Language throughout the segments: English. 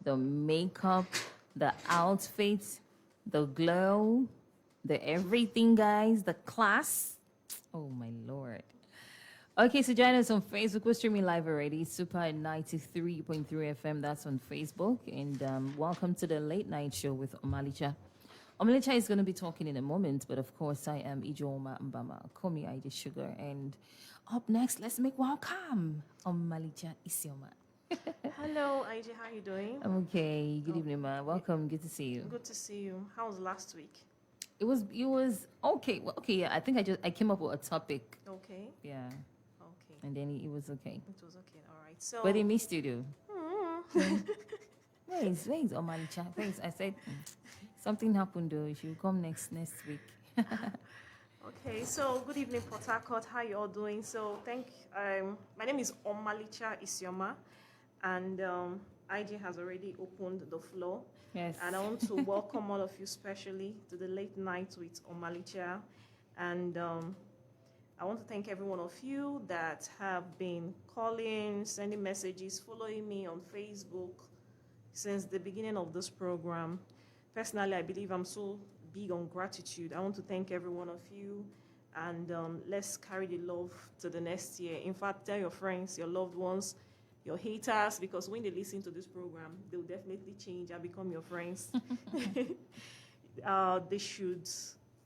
the makeup, the outfit, the glow, the everything, guys, the class. Oh, my Lord. Okay, so join us on Facebook. We're streaming live already. Super 93.3 FM. That's on Facebook. And welcome to the late night show with Omalicha. Omalicha is going to be talking in a moment, but of course, I am Ijoma Mbama, Komi Aide Sugar. And up next, let's make welcome Omalicha Isioma. Hello, IJ. How are you doing? I'm okay. Good evening, ma. Welcome. Good to see you. Good to see you. How was last week? It was okay. Well, okay, yeah. I think I came up with a topic. Okay. Yeah. Okay. And then it was okay. It was okay. All right. So. But in me studio. Where is Omalicha? I said something happened though. She will come next week. Okay. So good evening, Port Harcourt. How you all doing? So my name is Omalicha Isioma, and IJ has already opened the floor. Yes. And I want to welcome all of you specially to the late night with Omalicha, and I want to thank every one of you that have been calling, sending messages, following me on Facebook since the beginning of this program. Personally, I believe I'm so big on gratitude. I want to thank every one of you, and let's carry the love to the next year. In fact, tell your friends, your loved ones, your haters, because when they listen to this program, they'll definitely change and become your friends. They should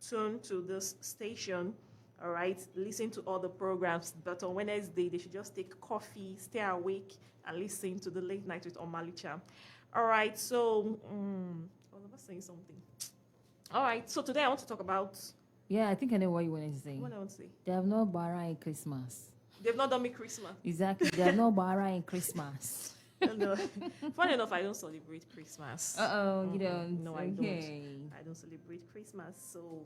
tune to this station, all right? Listen to all the programs, but on Wednesday, they should just take coffee, stay awake, and listen to the late night with Omalicha. All right, so, I was about saying something. All right, so today I want to talk about... Yeah, I think I know what you want to say. What I want to say? They have no bara in Christmas. They've not done me Christmas. Exactly. They have no bara in Christmas. No. Funny enough, I don't celebrate Christmas. You don't? No, okay. I don't. I don't celebrate Christmas. So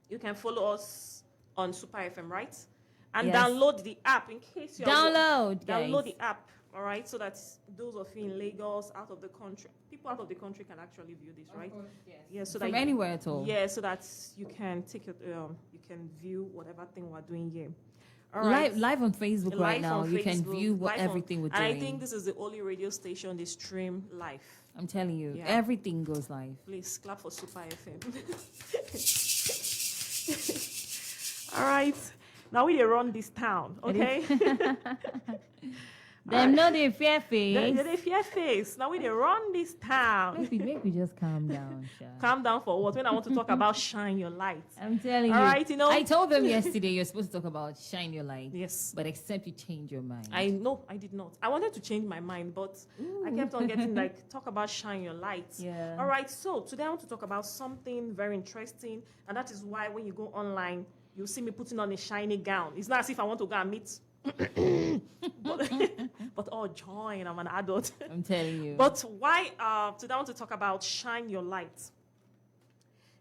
you can follow us on Super FM, right? And Yes. download the app in case you're... Download the app, all right? So that those of you in Lagos, out of the country, people out of the country can actually view this, right? Yes. Yeah, so From that anywhere at all. Yeah, so that you can take it, you can view whatever thing we're doing here. All right. Live on Facebook right Live now. on You can Facebook, view live on- everything we're And doing. I think this is the only radio station they stream live. I'm telling you, Yeah. everything goes live. Please clap for Super FM. All right. Now we run this town, okay? Them know they fear face. They fear face. Now we run this town. Make me just calm down, Sha. Calm down for what? When I want to talk about shine your light. I'm telling you. All right, you know. I told them yesterday you're supposed to talk about shine your light. Yes. But except you change your mind. I know I did not. I wanted to change my mind, but I kept on getting talk about shine your light. Yeah. All right, so today I want to talk about something very interesting, and that is why when you go online, you'll see me putting on a shiny gown. It's not as if I want to go and meet but oh joy, and I'm an adult. I'm telling you. But why today I want to talk about shine your light.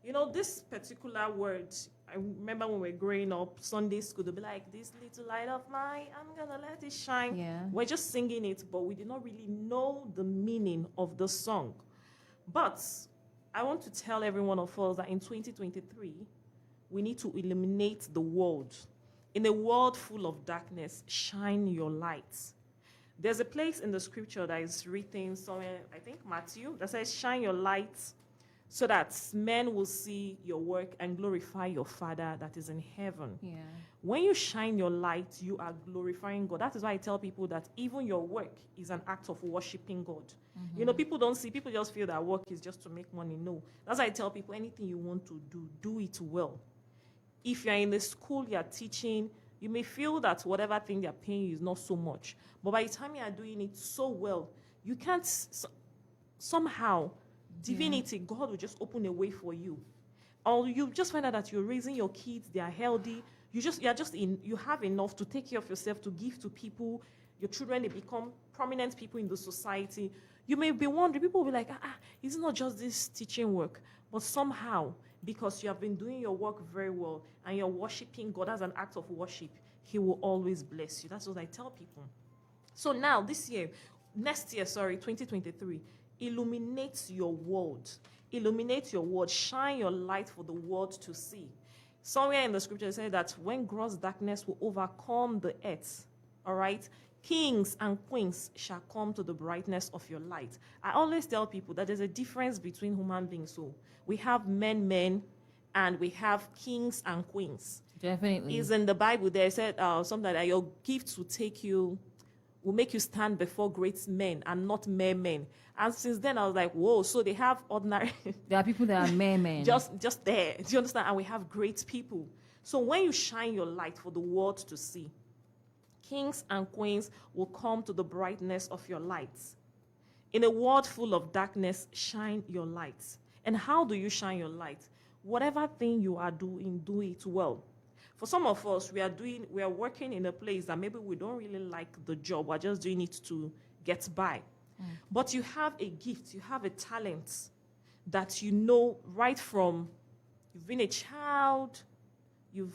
You know, this particular word, I remember when we were growing up, Sunday school, they'll be like, this little light of mine, I'm gonna let it shine. Yeah. We're just singing it, but we did not really know the meaning of the song. But I want to tell every one of us that in 2023, we need to illuminate the world. In a world full of darkness, shine your light. There's a place in the scripture that is written somewhere, I think Matthew, that says, shine your light so that men will see your work and glorify your Father that is in heaven. Yeah. When you shine your light, you are glorifying God. That is why I tell people that even your work is an act of worshiping God. You know, people don't see, people just feel that work is just to make money. No. That's why I tell people anything you want to do it well. If you're in the school, you're teaching, you may feel that whatever thing they're paying you is not so much. But by the time you are doing it so well, you can't somehow, divinity, God will just open a way for you. Or you just find out that you're raising your kids, they are healthy. You have enough to take care of yourself, to give to people. Your children, they become prominent people in the society. You may be wondering, people will be like, it's not just this teaching work. But somehow, because you have been doing your work very well and you're worshiping God as an act of worship, He will always bless you. That's what I tell people. So now, next year, 2023, illuminate your world. Illuminate your world. Shine your light for the world to see. Somewhere in the scripture it says that when gross darkness will overcome the earth, all right, Kings and queens shall come to the brightness of your light. I always tell people that there's a difference between human beings. So we have men, and we have kings and queens. Definitely. Is in the Bible. They said something that your gifts will make you stand before great men and not mere men. And since then, I was like, whoa. So they have ordinary. There are people that are men. just there. Do you understand? And we have great people. So when you shine your light for the world to see, kings and queens will come to the brightness of your lights. In a world full of darkness, shine your light. And how do you shine your light? Whatever thing you are doing, do it well. For some of us, we are working in a place that maybe we don't really like the job. We're just doing it to get by. But you have a gift, you have a talent that you know right from you've been a child, you've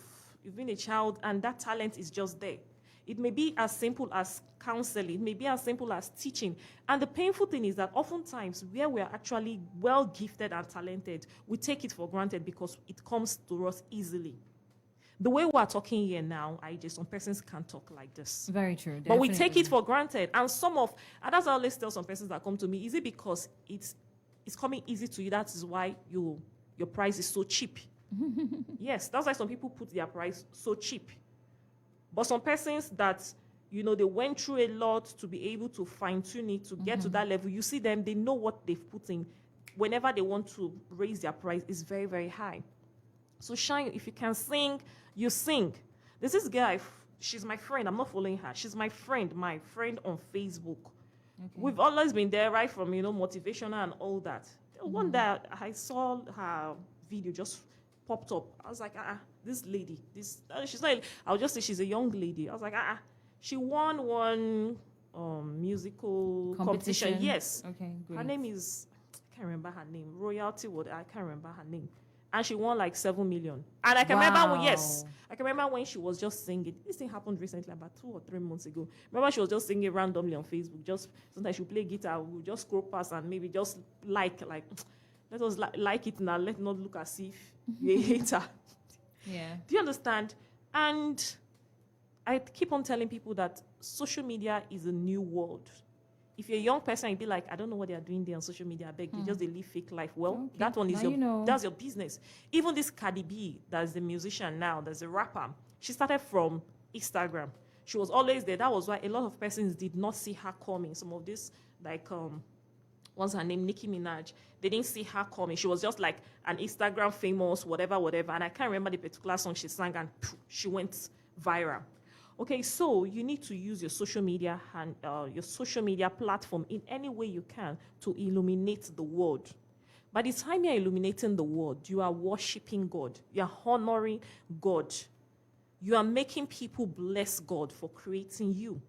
been a child, and that talent is just there. It may be as simple as counseling. It may be as simple as teaching. And the painful thing is that oftentimes where we are actually well gifted and talented, we take it for granted because it comes to us easily. The way we are talking here now, some persons can't talk like this. Very true. But we take it for granted. And that's what I always tell some persons that come to me, is it because it's coming easy to you? That is why your price is so cheap. Yes, that's why some people put their price so cheap. But some persons that, they went through a lot to be able to fine-tune it, to get to that level. You see them, they know what they've put in. Whenever they want to raise their price, it's very, very high. So shine, if you can sing, you sing. There's this girl, she's my friend. I'm not following her. She's my friend on Facebook. Okay. We've always been there, right from, motivational and all that. One day I saw her video just popped up. I was like, this lady, she's not, I'll just say she's a young lady. I was like, she won one musical competition. Yes. Okay, great. Her name is, I can't remember her name. Royalty Wood, I can't remember her name. And she won like 7 million. And I can remember when she was just singing. This thing happened recently, about 2 or 3 months ago. Remember she was just singing randomly on Facebook. Just sometimes she'll play guitar, we'll just scroll past and maybe just like let us like it now. Let's not look as if we hate her. Yeah. Do you understand? And I keep on telling people that social media is a new world. If you're a young person, you'd be like, I don't know what they are doing there on social media. I beg, they just live fake life. Well, Okay. that one is Now that's your business. Even this Cardi B, that's the musician now, that's a rapper. She started from Instagram. She was always there. That was why a lot of persons did not see her coming. Some of this, what's her name, Nicki Minaj, they didn't see her coming. She was just like an Instagram famous, whatever. And I can't remember the particular song she sang, and she went viral. Okay, so you need to use your social media and your social media platform in any way you can to illuminate the world. By the time you're illuminating the world, you are worshiping God. You are honoring God. You are making people bless God for creating you.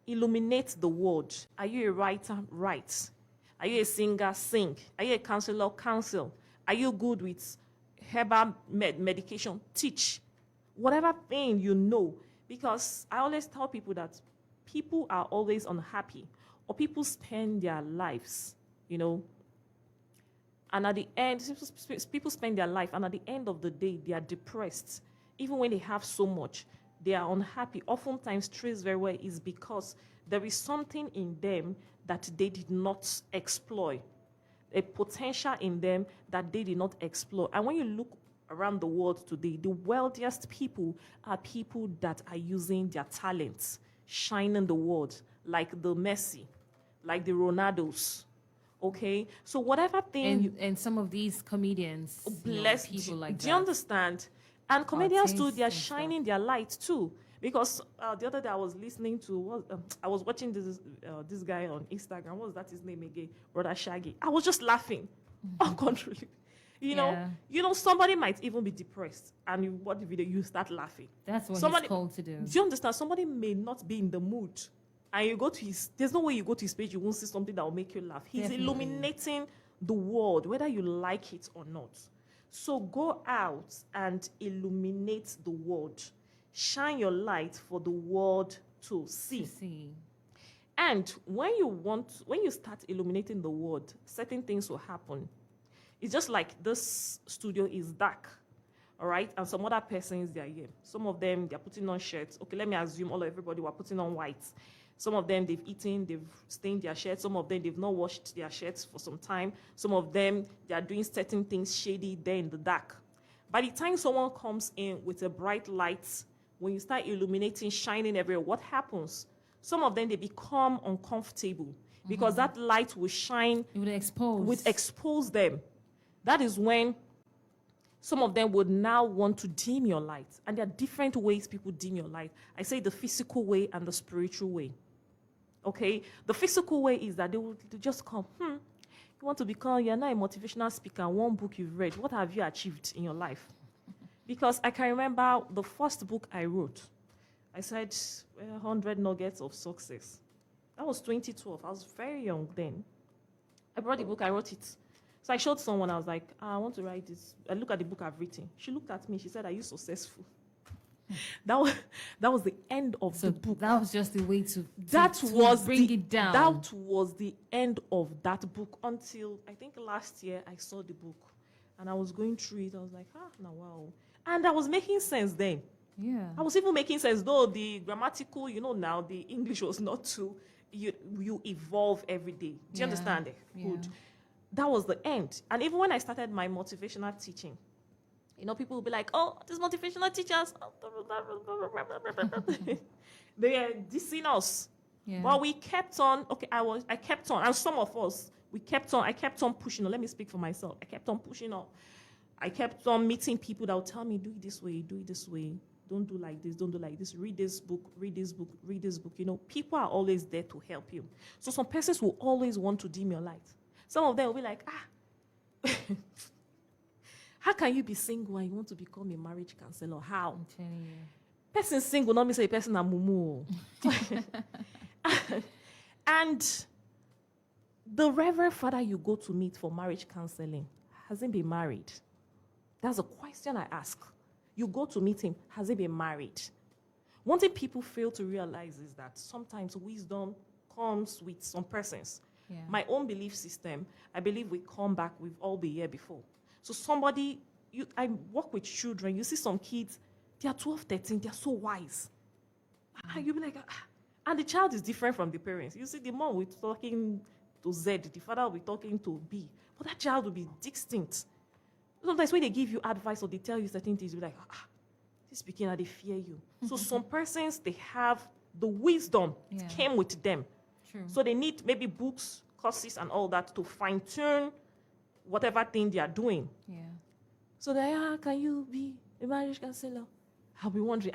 Illuminate the world. Are you a writer? Write. Are you a singer? Sing. Are you a counselor? Counsel. Are you good with herbal medication? Teach. Whatever thing you know. Because I always tell people that people are always unhappy, or people spend their lives, and at the end, people spend their life, and at the end of the day, they are depressed. Even when they have so much, they are unhappy. Oftentimes, trace very well is because there is something in them that they did not exploit, a potential in them that they did not explore. And when you look around the world today, the wealthiest people are people that are using their talents, shining the world, like the Messi, like the Ronaldos. Okay, so whatever thing and some of these comedians, bless people like that. Do you understand? And comedians too, they are Artists and shining their light too. Because the other day I was listening to, I was watching this guy on Instagram. What was that his name again? Brother Shaggy. I was just laughing uncontrollably. Somebody might even be depressed, and you watch the video, you start laughing. That's what Somebody, he's called to do. Do you understand? Somebody may not be in the mood, and you go to there's no way you go to his page, you won't see something that will make you laugh. He's Definitely. illuminating the world, whether you like it or not. So go out and illuminate the world. Shine your light for the world to see. And when you start illuminating the world, certain things will happen. It's just like this studio is dark, all right? And some other persons, they are here. Some of them, they're putting on shirts. Okay, let me assume everybody were putting on whites. Some of them, they've eaten, they've stained their shirts. Some of them, they've not washed their shirts for some time. Some of them, they are doing certain things shady there in the dark. By the time someone comes in with a bright light, when you start illuminating, shining everywhere, what happens? Some of them, they become uncomfortable because that light will shine. It would expose them. That is when some of them would now want to dim your light. And there are different ways people dim your light. I say the physical way and the spiritual way. Okay? The physical way is that they will just come, you want to become, you're not a motivational speaker, one book you've read, what have you achieved in your life? Because I can remember the first book I wrote. I said, 100 nuggets of success. That was 2012. I was very young then. I brought the book, I wrote it. So I showed someone, I was like, I want to write this. I look at the book I've written. She looked at me, she said, are you successful? That was the end of the book. That was just the way to bring it down. That was the end of that book until, I think last year, I saw the book. And I was going through it. I was like, now wow. And I was making sense then. Yeah. I was even making sense, though the grammatical, now the English was not too, you evolve every day. Do you understand it? Yeah. Good. That was the end. And even when I started my motivational teaching, people will be like, oh, these motivational teachers, they are dissing us. Yeah. But we kept on, I kept on, and some of us, I kept on pushing on. Let me speak for myself. I kept on pushing on. I kept on meeting people that would tell me, do it this way, do it this way. Don't do like this, don't do like this. Read this book, read this book, read this book. People are always there to help you. So some persons will always want to dim your light. Some of them will be like, how can you be single and you want to become a marriage counselor? How? I'm telling you. Person single, not me say person a mumu. And the reverend father you go to meet for marriage counseling hasn't been married. That's a question I ask. You go to meet him, has he been married? One thing people fail to realize is that sometimes wisdom comes with some persons. Yeah. My own belief system, I believe we come back, we've all been here before. So I work with children, you see some kids, they are 12, 13, they are so wise. And you'll be like, and the child is different from the parents. You see, the mom will be talking to Z, the father will be talking to B, but that child will be distinct. Sometimes when they give you advice or they tell you certain things, you'll be like, this beginner, they fear you. So some persons, they have the wisdom came with them. True. So they need maybe books, courses, and all that to fine-tune whatever thing they are doing. Yeah. So they can you be a marriage counselor? I'll be wondering,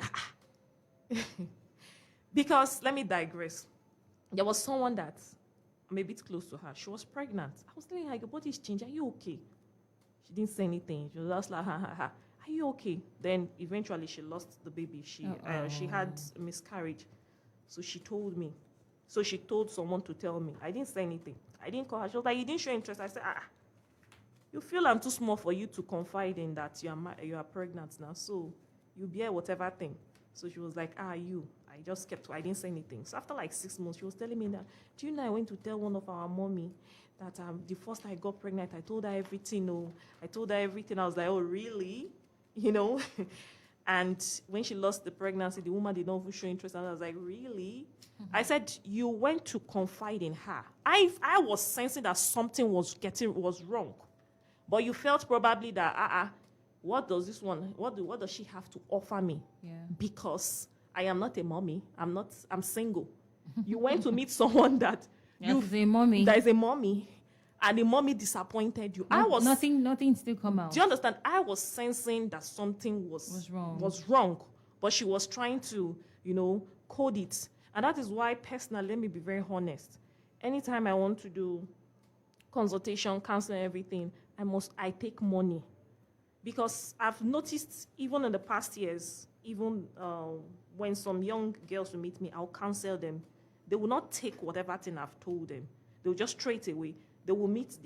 Because, let me digress. There was someone that, I'm a bit close to her. She was pregnant. I was telling her, your body is changing. Are you okay? She didn't say anything. She was just like, Are you okay? Then eventually she lost the baby. She had a miscarriage. So she told me. So she told someone to tell me. I didn't say anything. I didn't call her. She was like, you didn't show interest. I said, you feel I'm too small for you to confide in that you are pregnant now. So you bear whatever thing. So she was like, you. I just kept, I didn't say anything. So after like 6 months, she was telling me that, do you know, I went to tell one of our mommy that the first I got pregnant, I told her everything. I told her everything. I was like, oh, really? And when she lost the pregnancy, the woman did not even show interest. And I was like, really? Mm-hmm. I said, you went to confide in her. I was sensing that something was wrong. But you felt probably that, what does this one, what does she have to offer me? Yeah. Because I am not a mommy. I'm single. You went to meet someone that is a mommy. That is a mommy. And the mommy disappointed you. Nothing still come out. Do you understand? I was sensing that something was wrong. But she was trying to, code it. And that is why, personally, let me be very honest. Anytime I want to do consultation, counseling, everything, I take money. Because I've noticed, even in the past years, even when some young girls will meet me, I'll counsel them. They will not take whatever thing I've told them. They'll just straight away. They will meet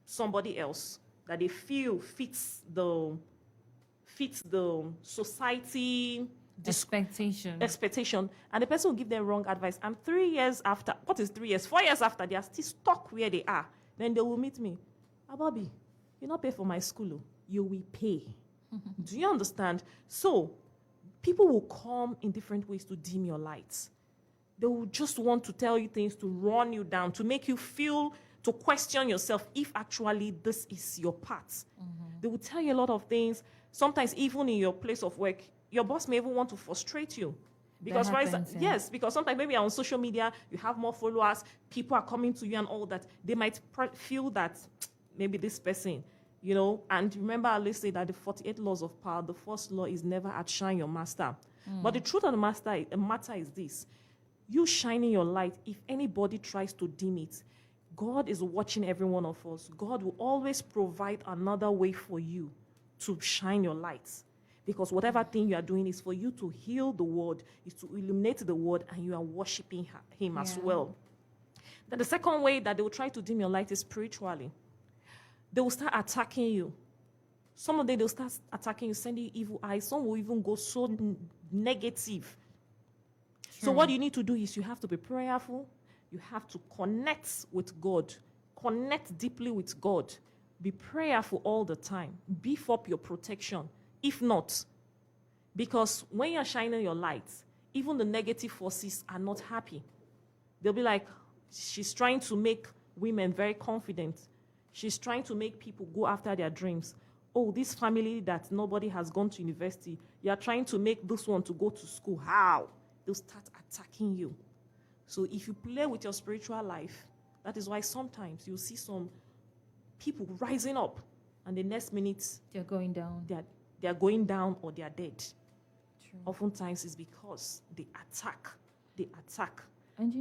somebody else that they feel fits the society expectation, and the person will give them wrong advice. And 3 years after, what is 3 years? 4 years after, they are still stuck where they are. Then they will meet me. Bobby, you not pay for my school. You will pay. Do you understand? So people will come in different ways to dim your lights. They will just want to tell you things to run you down, to make you feel, to question yourself if actually this is your path. They will tell you a lot of things. Sometimes even in your place of work, your boss may even want to frustrate you. Because happens, yeah. yes, because sometimes maybe on social media, you have more followers, people are coming to you and all that. They might feel that maybe this person, and remember I always say that the 48 laws of power, the first law is never outshine your master. But the truth of the matter is this. You shining your light, if anybody tries to dim it, God is watching every one of us. God will always provide another way for you to shine your lights. Because whatever thing you are doing is for you to heal the world, is to illuminate the world, and you are worshiping him as well. Then the second way that they will try to dim your light is spiritually. They will start attacking you. Some of them, they'll start attacking you, sending you evil eyes. Some will even go so negative. So what you need to do is you have to be prayerful. You have to connect with God. Connect deeply with God. Be prayerful all the time. Beef up your protection. If not, because when you're shining your light, even the negative forces are not happy. They'll be like, she's trying to make women very confident. She's trying to make people go after their dreams. Oh, this family that nobody has gone to university, you're trying to make this one to go to school. How? They'll start attacking you. So if you play with your spiritual life, that is why sometimes you'll see some people rising up, and the next minute They're going down. They are going down or they are dead. True. Oftentimes it's because they attack. And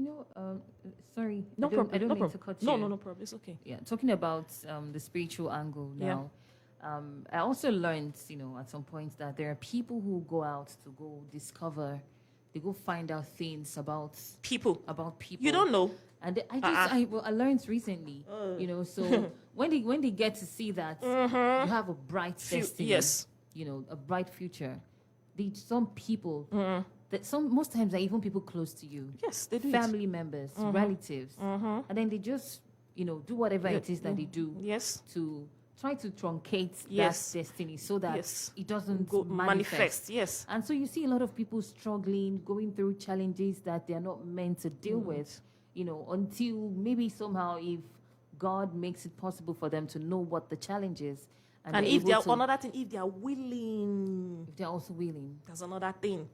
sorry, No I don't problem. mean to cut you. No problem. It's okay. Yeah, talking about the spiritual angle now. I also learned, at some point that there are people who go out to go discover, they go find out things about People. people. You don't know. And I learned recently, so when they get to see that you have a bright destiny, yes, a bright future, some people most times they're even people close to you, yes, they do family members, relatives, and then they just do whatever it is that they do, yes, to try to truncate yes, that destiny so that it doesn't go manifest. Yes, And so you see a lot of people struggling, going through challenges that they're not meant to deal with, until maybe somehow if God makes it possible for them to know what the challenge is. And if they are another thing, if they are willing. If they're also willing. That's another thing.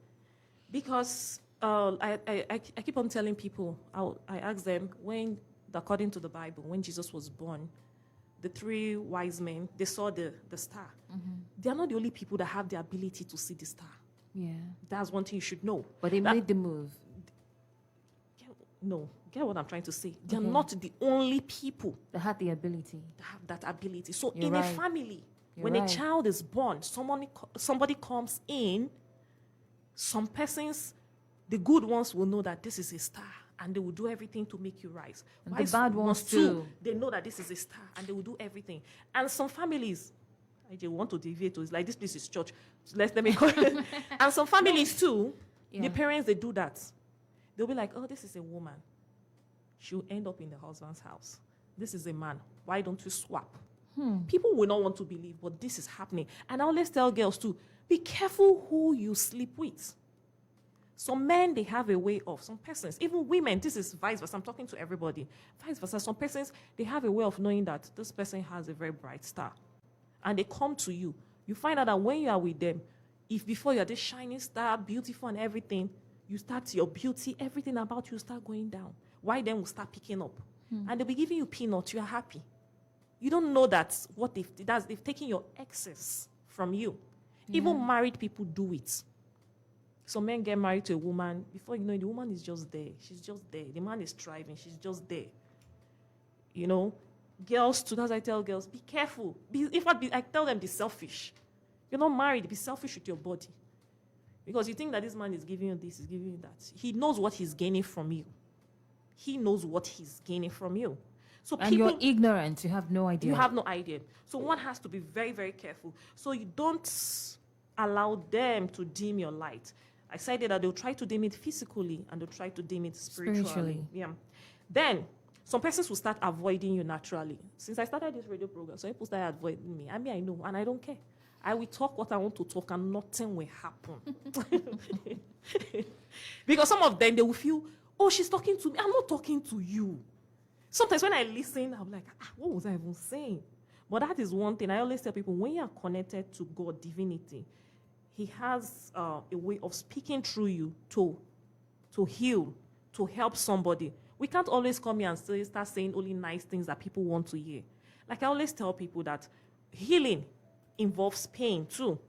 Because I keep on telling people, I ask them, according to the Bible, when Jesus was born, the 3 wise men, they saw the star. They are not the only people that have the ability to see the star. Yeah. That's one thing you should know. But they made the move. Get what I'm trying to say. They're not the only people that had the ability. That have that ability. So You're in right. a family, You're when right. a child is born, somebody comes in, some persons, the good ones will know that this is a star, and they will do everything to make you rise. And the bad ones too. They know that this is a star, and they will do everything. And some families, they want to deviate to, it's like this place is church. So let me call it. And some families too, the parents, they do that. They'll be like, oh, this is a woman. She'll end up in the husband's house. This is a man. Why don't you swap? People will not want to believe, but this is happening. And I always tell girls too, be careful who you sleep with. Some men, they have a way of, some persons, even women, this is vice versa. I'm talking to everybody. Vice versa. Some persons, they have a way of knowing that this person has a very bright star. And they come to you. You find out that when you are with them, if before you're this shining star, beautiful and everything, you start your beauty, everything about you start going down. Why then will start picking up? And they'll be giving you peanuts, you are happy. You don't know that what they've taken your excess from you. Even married people do it. Some men get married to a woman, before you know it, the woman is just there. She's just there. The man is striving, she's just there. Girls too, as I tell girls, be careful. I tell them, be selfish. You're not married, be selfish with your body. Because you think that this man is giving you this, is giving you that. He knows what he's gaining from you. He knows what he's gaining from you. So and you're ignorant, you have no idea. You have no idea. So one has to be very, very careful. So you don't allow them to dim your light. I said that they'll try to dim it physically and they'll try to dim it spiritually. Yeah. Then some persons will start avoiding you naturally. Since I started this radio program, some people started avoiding me. I know, and I don't care. I will talk what I want to talk and nothing will happen. Because some of them, they will feel, oh, she's talking to me. I'm not talking to you. Sometimes when I listen, I'm like, what was I even saying? But that is one thing I always tell people, when you are connected to God, divinity, he has a way of speaking through you to heal, to help somebody. We can't always come here and start saying only nice things that people want to hear. Like I always tell people that healing involves pain too.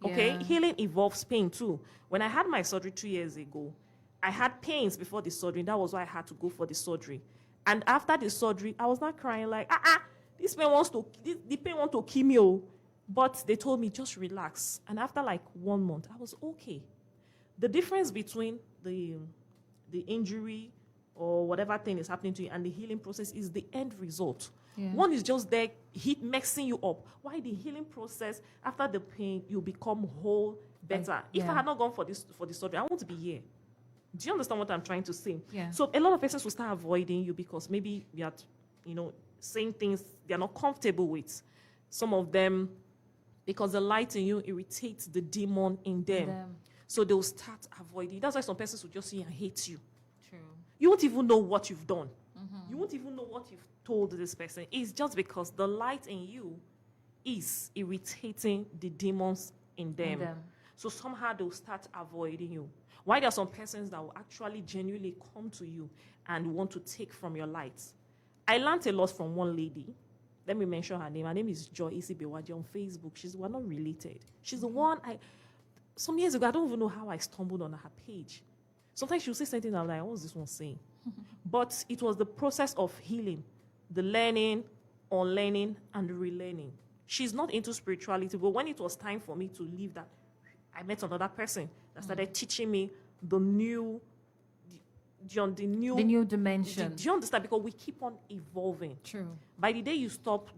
Okay? Yeah. Healing involves pain too. When I had my surgery 2 years ago, I had pains before the surgery. That was why I had to go for the surgery. And after the surgery, I was not crying like, the pain wants to kill me. Oh. But they told me, just relax. And after like 1 month, I was okay. The difference between the injury or whatever thing is happening to you and the healing process is the end result. Yeah. One is just there, messing you up. Why the healing process, after the pain, you become whole better. If I had not gone for the surgery, I won't be here. Do you understand what I'm trying to say? Yeah. So a lot of persons will start avoiding you because maybe you are, saying things they're not comfortable with. Some of them, because the light in you irritates the demon in them. So they'll start avoiding. That's why some persons will just see and hate you. True. You won't even know what you've done. You won't even know what you've told this person. It's just because the light in you is irritating the demons in them. So somehow they'll start avoiding you. Why there are some persons that will actually genuinely come to you and want to take from your light. I learned a lot from one lady. Let me mention her name. Her name is Joy Isibewaji on Facebook. We're not related. She's the one some years ago, I don't even know how I stumbled on her page. Sometimes she'll say something, I'm like, what was this one saying? But it was the process of healing, the learning, unlearning, and relearning. She's not into spirituality, but when it was time for me to leave that, I met another person that started teaching me the new dimension. Do you understand? Because we keep on evolving. True. By the day you stop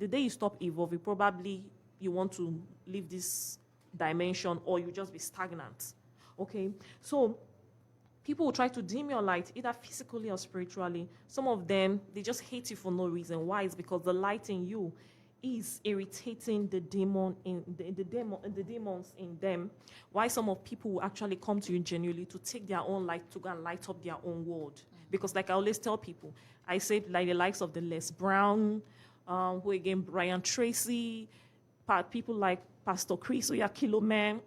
evolving, probably you want to leave this dimension or you just be stagnant. Okay? So people will try to dim your light, either physically or spiritually. Some of them, they just hate you for no reason. Why? It's because the light in you is irritating the demons in them. Why some of people will actually come to you genuinely to take their own light to go and light up their own world. Because like I always tell people, I say like the likes of the Les Brown, Brian Tracy, people like Pastor Chris Oyakilo Man,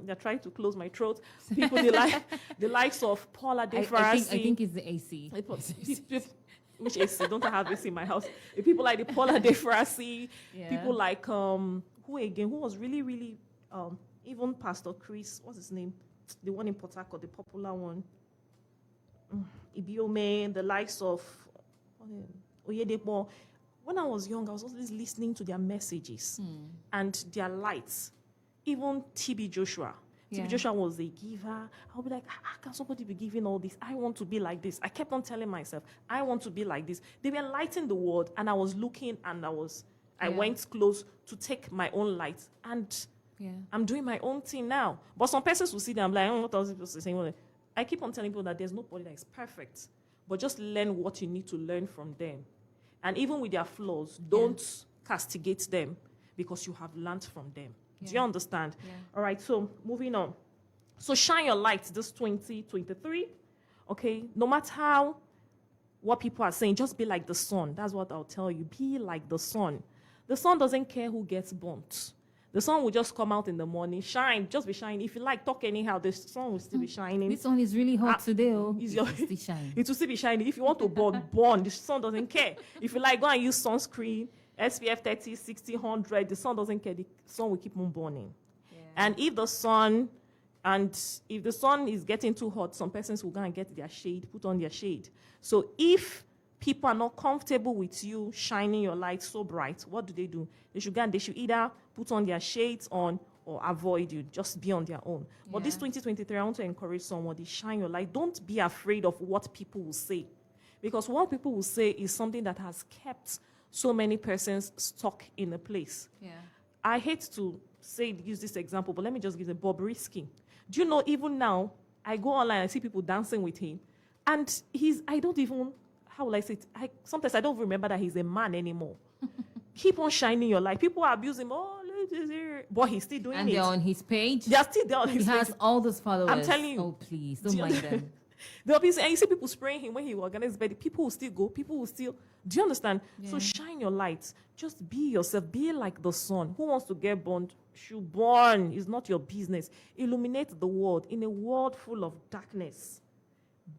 they're trying to close my throat. People the likes of Paula De Farasi. I think it's the AC. Which AC? Don't I have AC in my house? People like the Paula De Farasi, people like who was really, really even Pastor Chris, what's his name? The one in Port Harcourt, the popular one. Ibiome, the likes of Oyedepo. When I was young, I was always listening to their messages and their lights. Even TB Joshua. TB Joshua was a giver. I'll be like, how can somebody be giving all this? I want to be like this. I kept on telling myself, I want to be like this. They were lighting the world, and I was looking, and I went close to take my own light, and I'm doing my own thing now. But some persons will see them like, what was supposed to say? I keep on telling people that there's nobody that is perfect, but just learn what you need to learn from them. And even with their flaws, don't castigate them because you have learned from them. Do you understand? Yeah. All right, so moving on. So shine your light this 2023. Okay, no matter what people are saying, just be like the sun. That's what I'll tell you. Be like the sun. The sun doesn't care who gets burnt. The sun will just come out in the morning, shine, just be shining. If you like, talk anyhow, the sun will still be shining. This sun is really hot today. It will still be shining. If you want to burn, the sun doesn't care. If you like, go and use sunscreen, SPF 30, 60, 100, the sun doesn't care. The sun will keep on burning. Yeah. And if the sun is getting too hot, some persons will go and get their shade, put on their shade. So if people are not comfortable with you shining your light so bright, what do? They should either put on their shades on or avoid you. Just be on their own. But this 2023, I want to encourage somebody, shine your light. Don't be afraid of what people will say. Because what people will say is something that has kept so many persons stuck in a place. Yeah. I hate to use this example, but let me just give it. Bob Risky. Do you know, even now, I go online and see people dancing with him. And sometimes I don't remember that he's a man anymore. Keep on shining your light. People are abusing him. Oh, but he's still doing And it. they're on his page. They are still there on He his has page. all those followers. I'm telling you. Oh, please, don't Do you- mind them. There'll be, and you see people spraying him when he organizes birthday. People will still go. People will still. Do you understand? So Yeah. shine your light. Just be yourself. Be like the sun. Who wants to get burned should burn. It's not your business. Illuminate the world in a world full of darkness.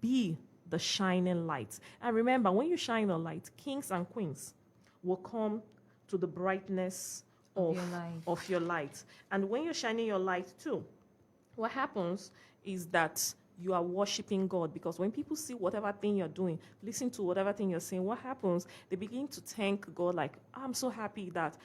Be the shining light. And remember, when you shine the light, kings and queens will come to the brightness Of your light. of your light. And when you're shining your light too, what happens is that you are worshiping God, because when people see whatever thing you're doing, listen to whatever thing you're saying, what happens? They begin to thank God, like, I'm so happy that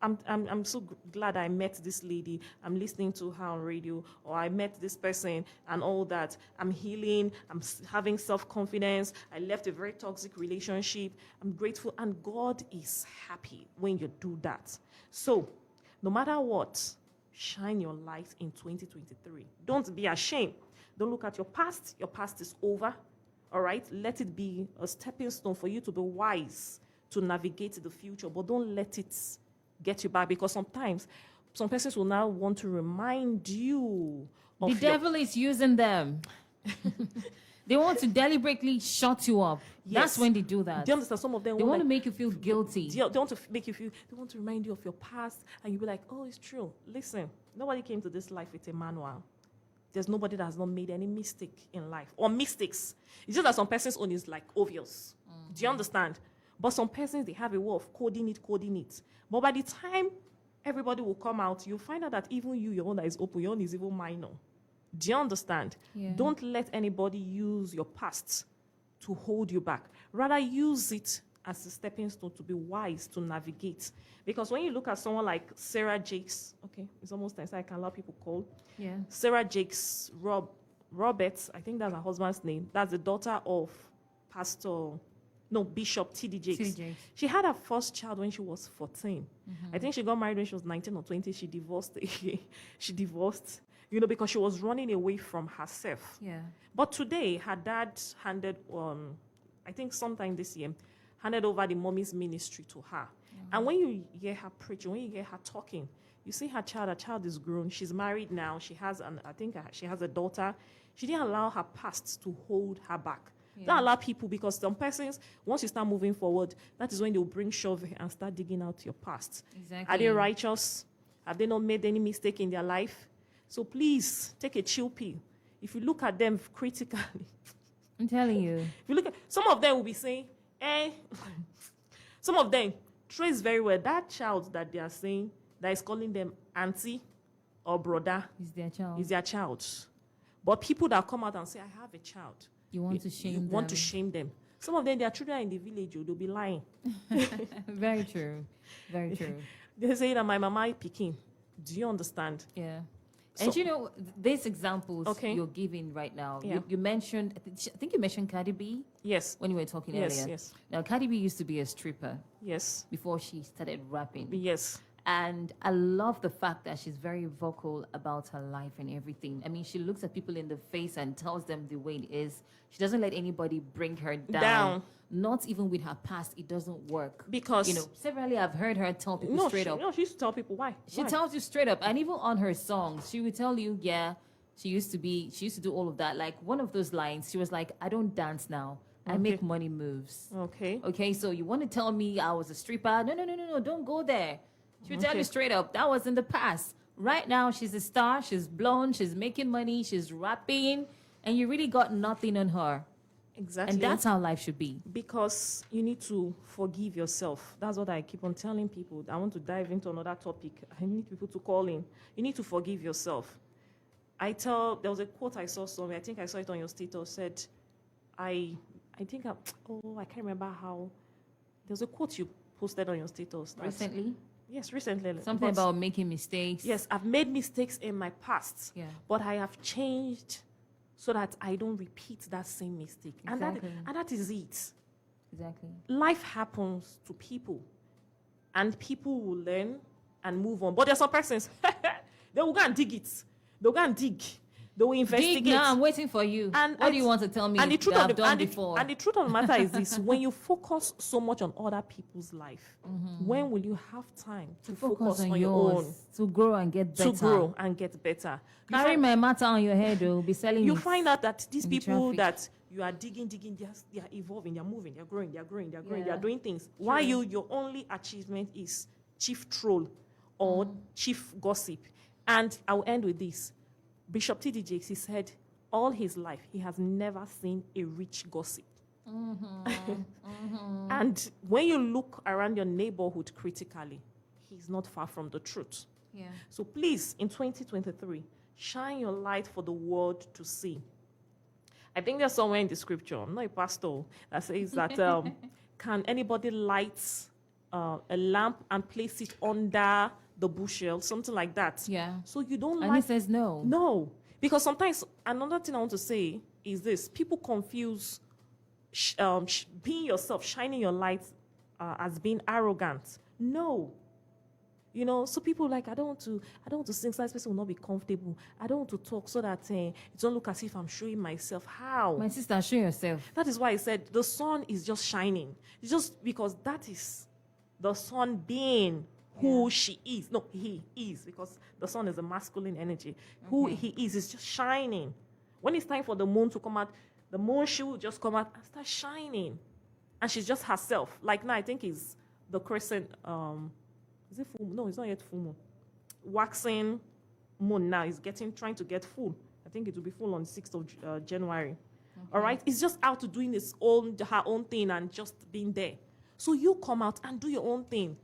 I'm so glad I met this lady. I'm listening to her on radio, or I met this person and all that. I'm healing. I'm having self-confidence. I left a very toxic relationship. I'm grateful. And God is happy when you do that. So no matter what, shine your light in 2023. Don't be ashamed. Don't look at your past. Your past is over. All right? Let it be a stepping stone for you to be wise, to navigate the future. But don't let it get you back, because sometimes some persons will now want to remind you of The devil is using them. They want to deliberately shut you up. That's Yes. when they do that. Do you understand? Some of them They want to like, make you feel guilty. they want to make you feel, they want to remind you of your past, and you'll be like, oh, it's true. Listen, nobody came to this life with a manual. There's nobody that has not made any mistake in life, or mistakes. It's just that some persons' own is like obvious. Do you understand? But some persons, they have a way of coding it. But by the time everybody will come out, you'll find out that even you, your own that is open, your own is even minor. Do you understand? Yeah. Don't let anybody use your past to hold you back. Rather, use it as a stepping stone to be wise, to navigate. Because when you look at someone like Sarah Jakes, okay, it's almost time, so I can allow people call. Yeah. Sarah Jakes Roberts, I think that's her husband's name. That's the daughter of Bishop T.D. Jakes. T.D. Jakes. She had her first child when she was 14. I think she got married when she was 19 or 20. She divorced. She divorced, because she was running away from herself. Yeah. But today, her dad handed, I think sometime this year, handed over the mommy's ministry to her. And when you hear her preaching, when you hear her talking, you see her child is grown. She's married now. She has she has a daughter. She didn't allow her past to hold her back. Yeah. Don't allow people, because some persons, once you start moving forward, that is when they'll bring shovel and start digging out your past. Exactly. Are they righteous? Have they not made any mistake in their life? So please take a chill pill. If you look at them critically, I'm telling you. if you look at some of them will be saying, some of them trace very well that child that they are saying that is calling them auntie or brother Is their child. is their child. But people that come out and say, I have a child, You want to shame you them. want to shame them. Some of them, their children are in the village, they'll be lying. Very true. Very true. They say that my mama Peking. Do you understand? Yeah. So- And these examples Okay. you're giving right now, Yeah. you mentioned, I think you mentioned Cardi B Yes. when you were talking Yes, earlier. yes. Now, Cardi B used to be a stripper Yes. before she started rapping. Yes. And I love the fact that she's very vocal about her life and everything. I mean, she looks at people in the face and tells them the way it is. She doesn't let anybody bring her down. Not even with her past, it doesn't work. Because Severally I've heard her tell people straight up. she used to tell people why. She Why? tells you straight up, and even on her songs, she would tell you, yeah, she used to do all of that. Like one of those lines, she was like, I don't dance now. I make money moves. Okay. Okay, so you want to tell me I was a stripper? No, don't go there. She would tell Okay. you straight up, that was in the past. Right now, she's a star, she's blown, she's making money, she's rapping, and you really got nothing on her. Exactly. And that's how life should be. Because you need to forgive yourself. That's what I keep on telling people. I want to dive into another topic. I need people to call in. You need to forgive yourself. There was a quote I saw somewhere. I think I saw it on your status. Said, I can't remember how. There was a quote you posted on your status. Recently, Yes, recently. something But- about making mistakes. Yes, I've made mistakes in my past. Yeah. But I have changed so that I don't repeat that same mistake. Exactly. And that is it. Exactly. Life happens to people, and people will learn and move on. But there are some persons, they will go and dig it. They'll go and dig. They will Dig investigate. now, I'm waiting for you. And- What and- do you want to tell me And the truth that of I've the, done and, the, before? and the truth of the matter is this: when you focus so much on other people's life, when will you have time to focus on your own, to grow and get better. to grow and get better? You Carry find- my matter on your head, though. Be selling you it. find out that these in the people traffic. that you are digging, they are evolving, they are moving, they are growing, they are growing, they are growing, they Yeah. are doing things. While your only achievement is chief troll or chief gossip. And I'll end with this. Bishop T.D. Jakes, he said, all his life, he has never seen a rich gossip. And when you look around your neighborhood critically, he's not far from the truth. Yeah. So please, in 2023, shine your light for the world to see. I think there's somewhere in the scripture, I'm not a pastor, that says that can anybody light a lamp and place it under the bushel, something like that. Yeah. So you don't And he light. says no. No, because sometimes another thing I want to say is this: people confuse being yourself, shining your light, as being arrogant. No. You know, so people like, I don't want to sing so this person will not be comfortable. I don't want to talk so that it don't look as if I'm showing myself. How? My sister, show yourself. That is why I said the sun is just shining. It's just because that is the sun being who she is. No, he is, because the sun is a masculine energy. Who he is just shining. When it's time for the moon to come out, the moon, she will just come out and start shining. And she's just herself. Like now, I think is the crescent, is it full moon? No, it's not yet full moon. Waxing moon now is trying to get full. I think it will be full on 6th of January. All right? It's just out to doing her own thing and just being there. So you come out and do your own thing.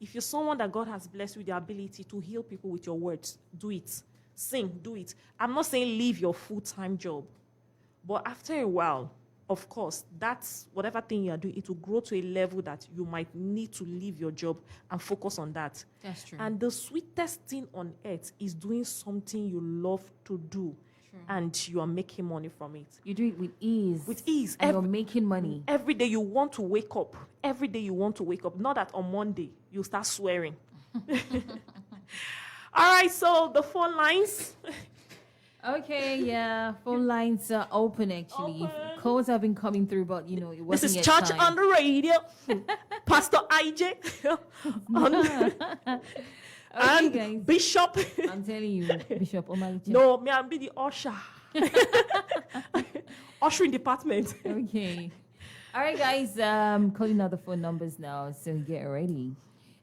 If you're someone that God has blessed with the ability to heal people with your words, do it. Sing, do it. I'm not saying leave your full-time job. But after a while, of course, that's whatever thing you are doing, it will grow to a level that you might need to leave your job and focus on that. That's true. And the sweetest thing on earth is doing something you love to do. True. And you are making money from it. You do it with ease. With ease. And you're making money. Every day you want to wake up. Every day you want to wake up. Not that on Monday you start swearing. All right, so the phone lines. Okay, yeah. Phone lines are open, actually. Open. Calls have been coming through, but, you know, it wasn't This is yet Church time. on the Radio. Pastor IJ. and guys. Bishop. I'm telling you, Bishop Omalicha. No, me, I'm be the usher. Ushering department. Okay. All right, guys. Calling out the phone numbers now, so get ready.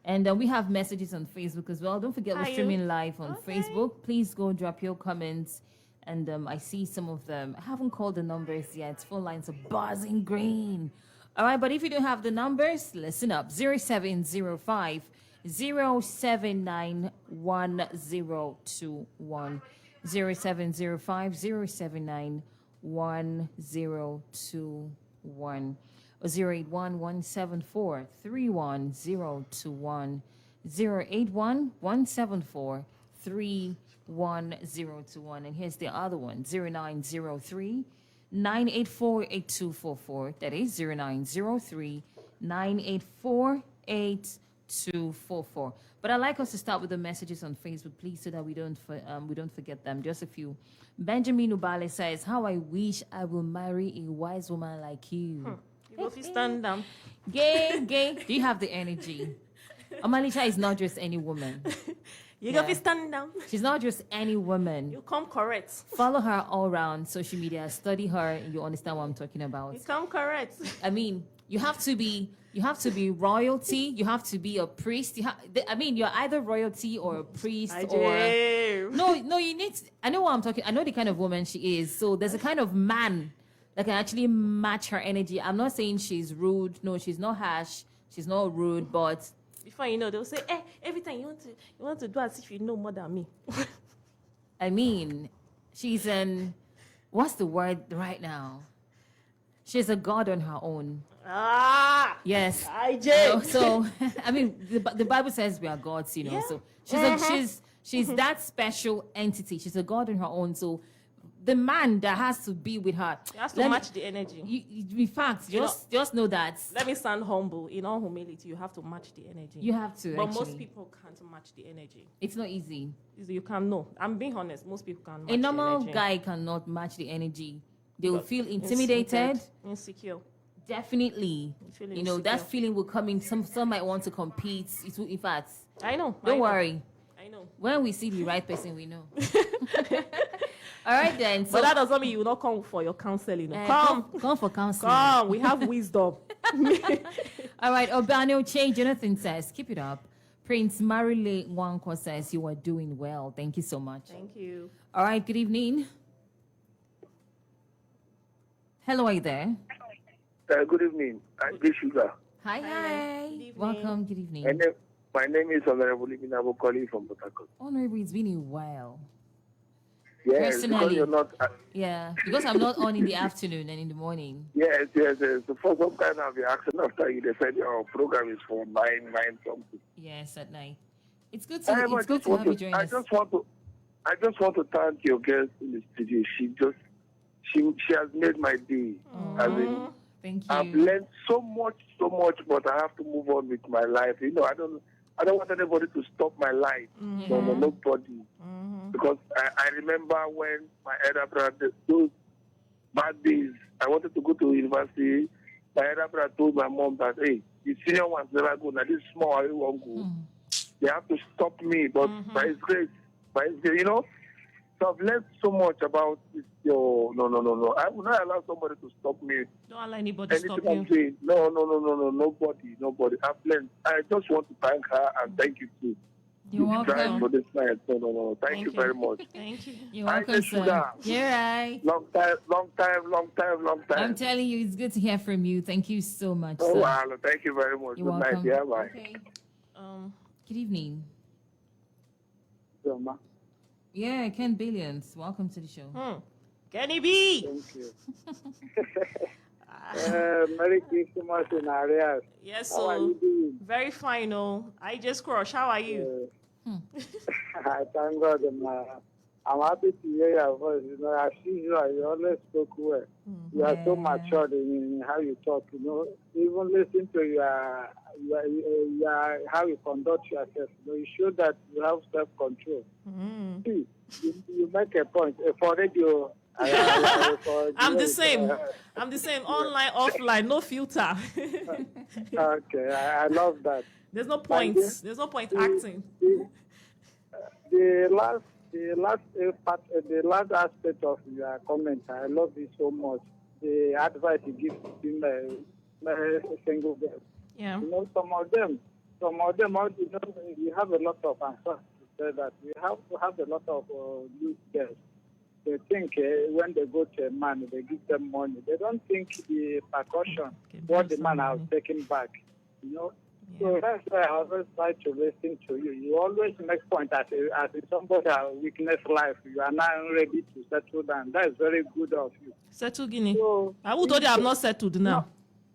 And we have messages on Facebook as well. Don't forget, we're Are you? streaming live on Okay. Facebook. Please go drop your comments. And I see some of them. I haven't called the numbers yet. Phone lines are buzzing green. All right, but if you don't have the numbers, listen up. 0705 079 1021. 0705 079 1021. 081 174 31021. 081 174 31021. And here's the other one: 0903 984 8244. That is 0903 984 8244. But I'd like us to start with the messages on Facebook, please, so that we don't forget them. Just a few. Benjamin Ubale says, "How I wish I will marry a wise woman like you." You go stand down. Gay. Do you have the energy? Omalicha is not just any woman. You Yeah. go stand down. She's not just any woman. You come correct. Follow her all around social media. Study her, and you understand what I'm talking about. You come correct. I mean, you have to be royalty. You have to be a priest. You're either royalty or a priest or no. You need. I know what I'm talking. I know the kind of woman she is. So there's a kind of man that can actually match her energy. I'm not saying she's rude. No, she's not harsh. She's not rude. But Before you know, they'll say, every time you want to do as if you know more than me. I mean, she's what's the word right now? She's a god on her own. Ah! Yes. IJ! So I mean, the Bible says we are gods, you know. Yeah. So she's that special entity. She's a god on her own. So the man that has to be with her. It has to match the energy. In fact, just know that. Let me stand humble. In all humility, you have to match the energy. You have to, But actually. most people can't match the energy. It's not easy. You can know. I'm being honest. Most people can't match A normal the energy. guy cannot match the energy. They will feel Insulated, intimidated. insecure. Definitely. Feel You know, that insecure. feeling will come in. Some might want to compete. It will, in fact, I know. don't worry. I know. When we see the right person, we know. All right, then. So, But that doesn't mean you will not come for your counseling. come for counseling. Come. We have wisdom. All right, Obano Che Jonathan says, keep it up. Prince Marile Wanko says, you are doing well. Thank you so much. Thank you. All right, good evening. Hello, are you there? Good evening. I'm G Sugar. Hi. Good evening. Welcome, good evening. My name is Honorable Ibinabo calling from Port Harcourt. Honorable, it's been a while. Yes, Personally. because you're not. Yeah, because I'm not on in the afternoon and in the morning. Yes. So for some time I'll be asking after you. They said your program is for 9 something. Yes, at night. It's good to have you join I us. just want to thank your guest in the studio. She has made my day. I mean, Thank I've you. learned so much, but I have to move on with my life. You know, I don't want anybody to stop my life. No, nobody. Because I remember when my elder brother, those bad days, I wanted to go to university. My elder brother told my mom that, hey, the senior ones never go. Now this small, I won't go. They have to stop me. But by His grace, you know. So I've learned so much about this. No. I will not allow somebody to stop me. Don't allow anybody to stop Anything I'm you. saying, no, nobody. I've learned. I just want to thank her and thank you too. You're You tried welcome. for this night. No. Thank you very much. Thank you. You're I welcome, just sir. sugar. You're right. Long time. I'm telling you, it's good to hear from you. Thank you so much, Oh, sir. wow. Thank you very much. You're Good welcome. night. Yeah, bye. Okay. Good evening. Yeah, Yeah, Ken Billions. Welcome to the show. Kenny B. Thank you. Merry Christmas in Arias. Yes, How are so you doing? very fine. Oh, I just crush. How are you? I thank God. I'm happy to hear your voice. You know, as usual, you always spoke well. You are so Yeah. matured in how you talk. You know, even listen to your how you conduct yourself. You know, you show that you have self-control. See, you make a point for radio. I'm the same. I'm the same. Online, offline, no filter. Okay, I love that. There's no point. There's no point acting. The last aspect of your comment, I love it so much. The advice you give to single girls. Yeah. You know, some of them, you know, we have a lot of answers to say that we have to have a lot of loose girls. They think when they go to a man, they give them money. They don't think the percussion, what the man has taken back. You know. So that's why I always try to listen to you. You always make point as somebody has weakness life. You are now ready to settle down. That is very good of you. Settle Guinea. So, I would told you I'm not settled now.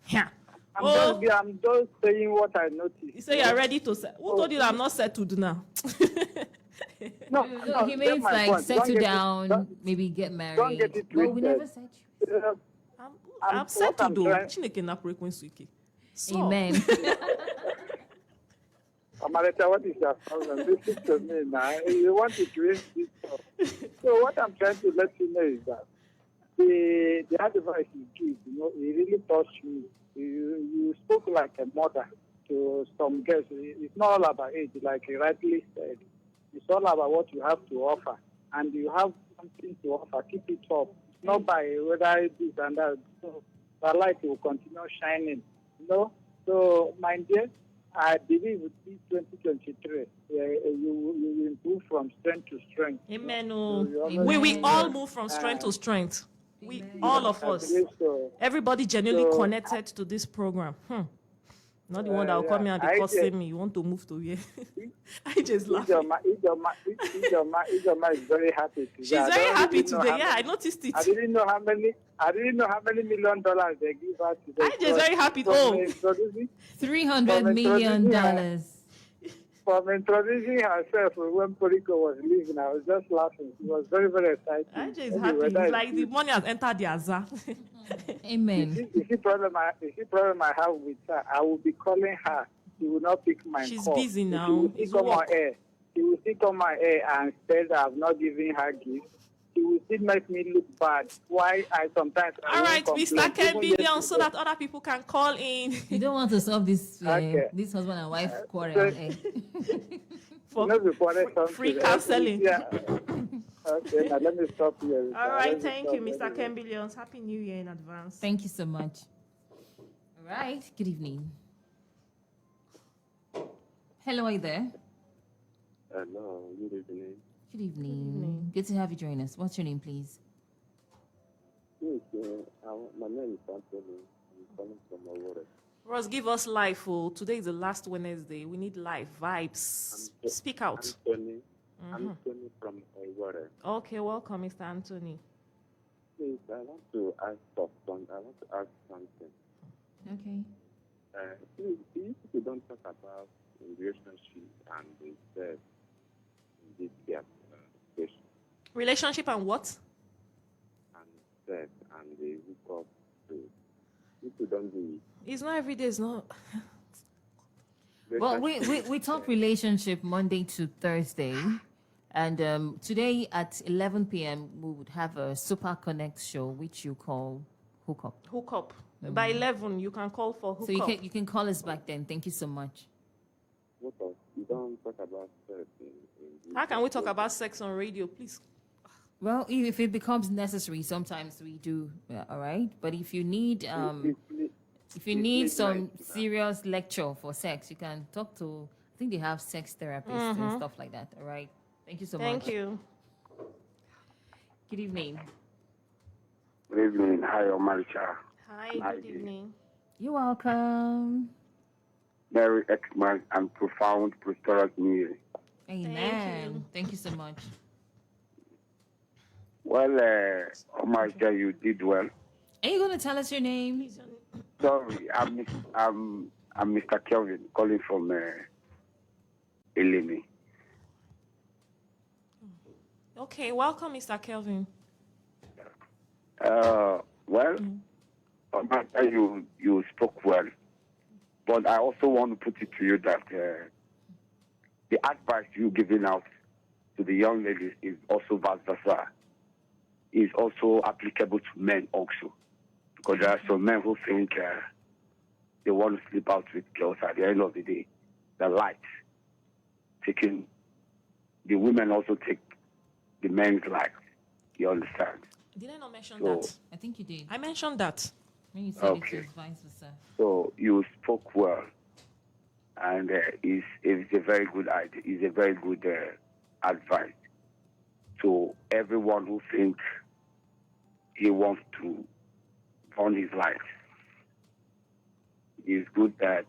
Yeah. I'm just saying what I noticed. You say you're ready to settle. Who told you that I'm not settled now? No, He get means my like point. Don't settle get it- down, don't- maybe get married. don't get it Well, we twisted. never said you. I'm what settled I'm though. trying- Chineke na frequency ike. So, Amen. Amareta, what is your problem? Listen to me now. You want to twist this stuff. So what I'm trying to let you know is that the advice you give, you know, it really touched me. You spoke like a mother to some girls. It's not all about age, like you rightly said. It's all about what you have to offer. And you have something to offer. Keep it up. It's not by whether this and that. So the light will continue shining. You know? So, my dear, I believe with this 2023, you will improve from strength to strength. amen. So Oh. you always- We all move from strength to strength. We all of I us. believe so. Everybody genuinely So- connected to this program. Not the one that will come here and I be cussing just- me. You want to move to here? I just laugh. Ijoma is very happy today. She's I very don't happy really know today. how Yeah, I many- noticed it. I didn't know how many $1 million they give her today. I just very happy. From Oh. introducing- $300 million. for from introducing herself when Poriko was leaving, I was just laughing. It was very, very exciting. Ajay is Anyway, happy. that It's is like the good. money has entered the Azar. Amen. You see problem I have with her. I will be calling her. She will not pick my She's call. busy She now. will It's still come on work. air. She will still come on air and say that I've not given her gifts. She will still make me look bad. Why I sometimes I All won't right, complain. Mr. Ken Even Billion, so yesterday- that other people can call in. You don't want to solve this Okay. this husband and wife quarrel. so- Eh? for Not before that something. free counseling. Yeah. Okay, now let me stop here. All Let right, me thank stop you, Mr. anyway. Ken Billions. Happy New Year in advance. Thank you so much. All right. Good evening. Hello, are you there? Hello, good evening. Good evening. evening. Good to have you join us. What's your name, please? Yes, my name is Anthony. I'm calling from Awore. Ross, give us life. Oh, today is the last Wednesday. We need life vibes. Speak out. Anthony, Anthony from Awore. Okay, welcome, Mr. Anthony. Please, I want to ask something. Okay. Please, if you don't talk about relationship and the sex in this year, situation, Relationship and what? and sex and the hookup, too. If you don't do It's not every day. It's not. it, Well, we talk relationship Monday to Thursday. And today at 11 p.m., we would have a Super Connect show, which you call Hookup. Hook up. By 11, you can call for hook So you up. can call us back then. Thank you so much. hookup, you don't talk about sex in this How can we talk about sex on radio, please? Well, if it becomes necessary, sometimes we do. All right. But if you need if you need some serious lecture for sex, you can talk to. I think they have sex therapists and stuff like that. All right. Thank you so much. Thank you. Good evening. Good evening. Hi, Omaricha. Hi, Hi, good dear. evening. You're welcome. Merry Xmas and profound prosperous New Year. Amen. Thank you so much. Well, Omaricha, you did well. Are you going to tell us your name? Sorry, I'm Mr. Kelvin calling from Elimi. Okay, welcome, Mr. Kelvin. Well, Omaricha, you spoke well, but I also want to put it to you that the advice you're giving out to the young ladies is also vice versa. Is also applicable to men also. Because there are some men who think they want to sleep out with girls at the end of the day. The light, taking the women also take the men's life. You understand? Did I not mention So- that? I think you did. I mentioned that. When you said Okay. it was vice versa. So you spoke well, and it's a very good idea. It's a very good advice to everyone who thinks he wants to run his life. It's good that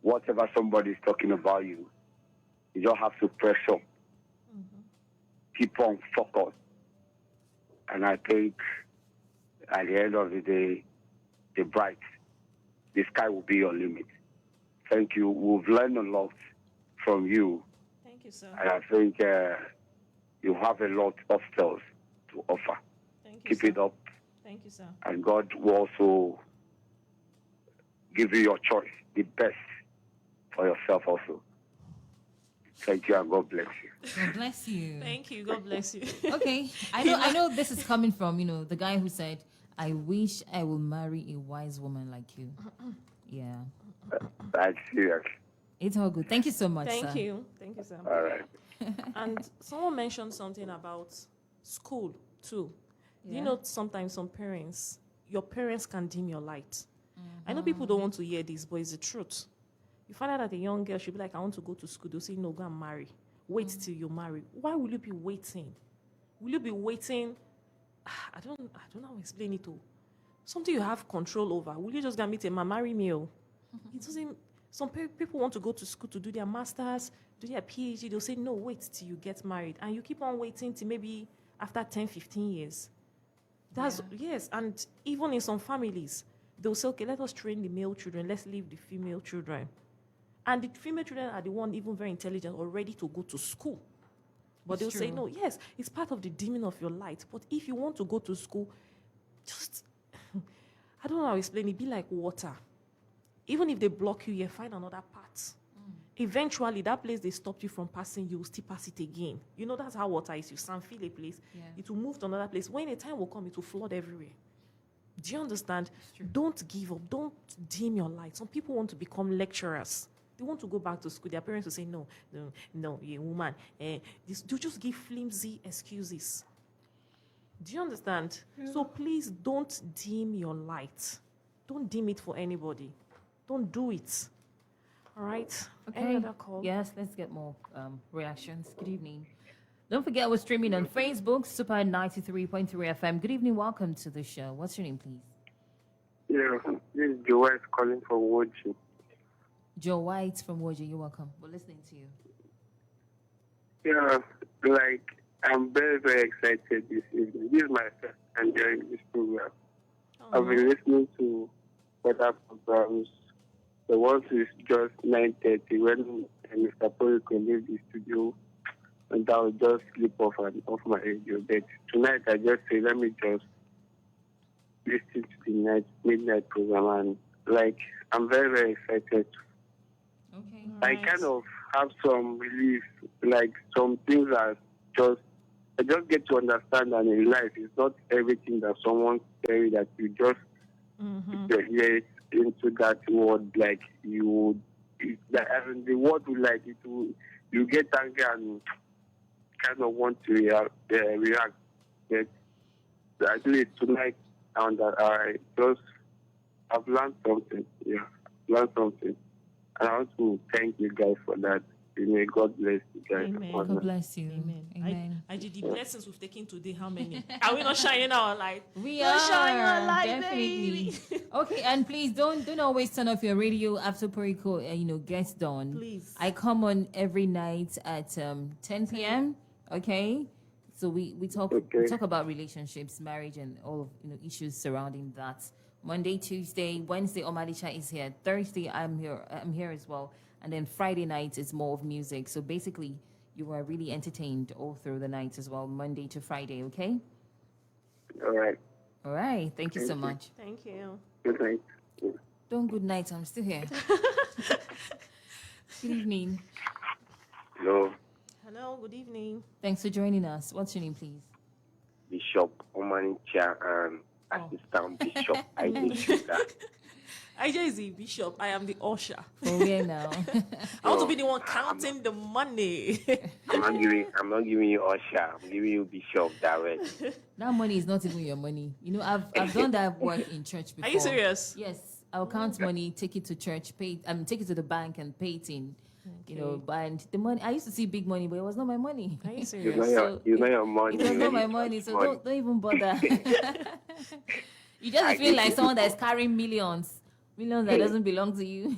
whatever somebody is talking about you, you don't have to press up. Keep on focus. And I think at the end of the day, the sky will be your limit. Thank you. We've learned a lot from you, Thank you, sir. and I think you have a lot of skills to offer. Thank you, Keep sir. it up, Thank you, sir. and God will also give you your choice, the best for yourself also. Thank you, and God bless you. God bless you. Thank you. God bless you. Okay. I know this is coming from, the guy who said, I wish I will marry a wise woman like you. Yeah. That's serious. It's all good. Thank you so much, Thank sir. you. Thank you, sir. All right. And someone mentioned something about school too. Do Yeah. you know sometimes your parents can dim your light? I know people don't want to hear this, but it's the truth. You find out that a young girl should be like, I want to go to school. They'll say, no, go and marry. Wait till you marry. Why will you be waiting? Will you be waiting? I don't know how to explain it all. Something you have control over. Will you just go and meet a man, marry me? Oh? It doesn't. Some people want to go to school to do their masters, do their PhD. They'll say, no, wait till you get married. And you keep on waiting till maybe after 10, 15 years. Yes. And even in some families, they'll say, okay, let us train the male children. Let's leave the female children. And the female children are the one even very intelligent or ready to go to school. But It's they'll say, true. no, yes, it's part of the dimming of your light. But if you want to go to school, just, I don't know how to explain it, be like water. Even if they block you, you find another path. Eventually, that place they stopped you from passing, you will still pass it again. You know, that's how water is. You feel a place, Yeah. it will move to another place. When a time will come, it will flood everywhere. Do you understand? Don't give up. Don't dim your light. Some people want to become lecturers. They want to go back to school. Their parents will say, no, you're a woman. You just give flimsy excuses. Do you understand? So please don't dim your light. Don't dim it for anybody. Don't do it. All right? Any other call? Yes, let's get more reactions. Good evening. Don't forget we're streaming on Facebook, Super 93.3 FM. Good evening. Welcome to the show. What's your name, please? Yeah, this is Joel calling from Woji. Joe White from Woji. You're welcome. We're listening to you. Yeah, like, I'm very, very excited this evening. This is my first time joining this program. I've been listening to other programs. The one is just 9:30 when Mr. Poriko leave the studio, and I'll just sleep off my radio. But tonight I just say, let me just listen to the midnight program, and like, I'm very, very excited. Okay. I kind of have some relief, like some things that I just get to understand that in life it's not everything that someone tell you that you just get into that word, like the word will like it will, you get angry and kind of want to react. But at least tonight, and I've learned something. Yeah, learned something. And I want to thank you guys for that. May God bless you guys. Amen. God bless you. Amen. Amen. I did the blessings we've taken today. How many? Are we not shining our light? We We're are shining our light, definitely. baby. Okay, and please don't always turn off your radio after Poriko gets done. Please. I come on every night at 10 p.m. Okay, so we talk about relationships, marriage, and all of issues surrounding that. Monday, Tuesday, Wednesday, Omalisha is here. Thursday, I'm here as well. And then Friday night is more of music. So basically, you are really entertained all through the night as well, Monday to Friday, okay? All right. All right. Thank you so much. Thank you. Good night. Don't good night. I'm still here. Good evening. Hello, Hello, good evening. Thanks for joining us. What's your name, please? Bishop Omanicha and Assistant Bishop Ivy Sugar. IJ is the bishop. I am the usher. For where now? I want to be the one counting the money. I'm not giving you Usher. I'm giving you Bishop direct. That money is not even your money. I've done that work in church before. Are you serious? Yes. I'll count money, take it to church, take it to the bank and pay it in. And the money, I used to see big money, but it was not my money. Are you You serious? know your money. It was not my money, so don't even bother. You just feel like someone that is carrying millions that doesn't belong to you.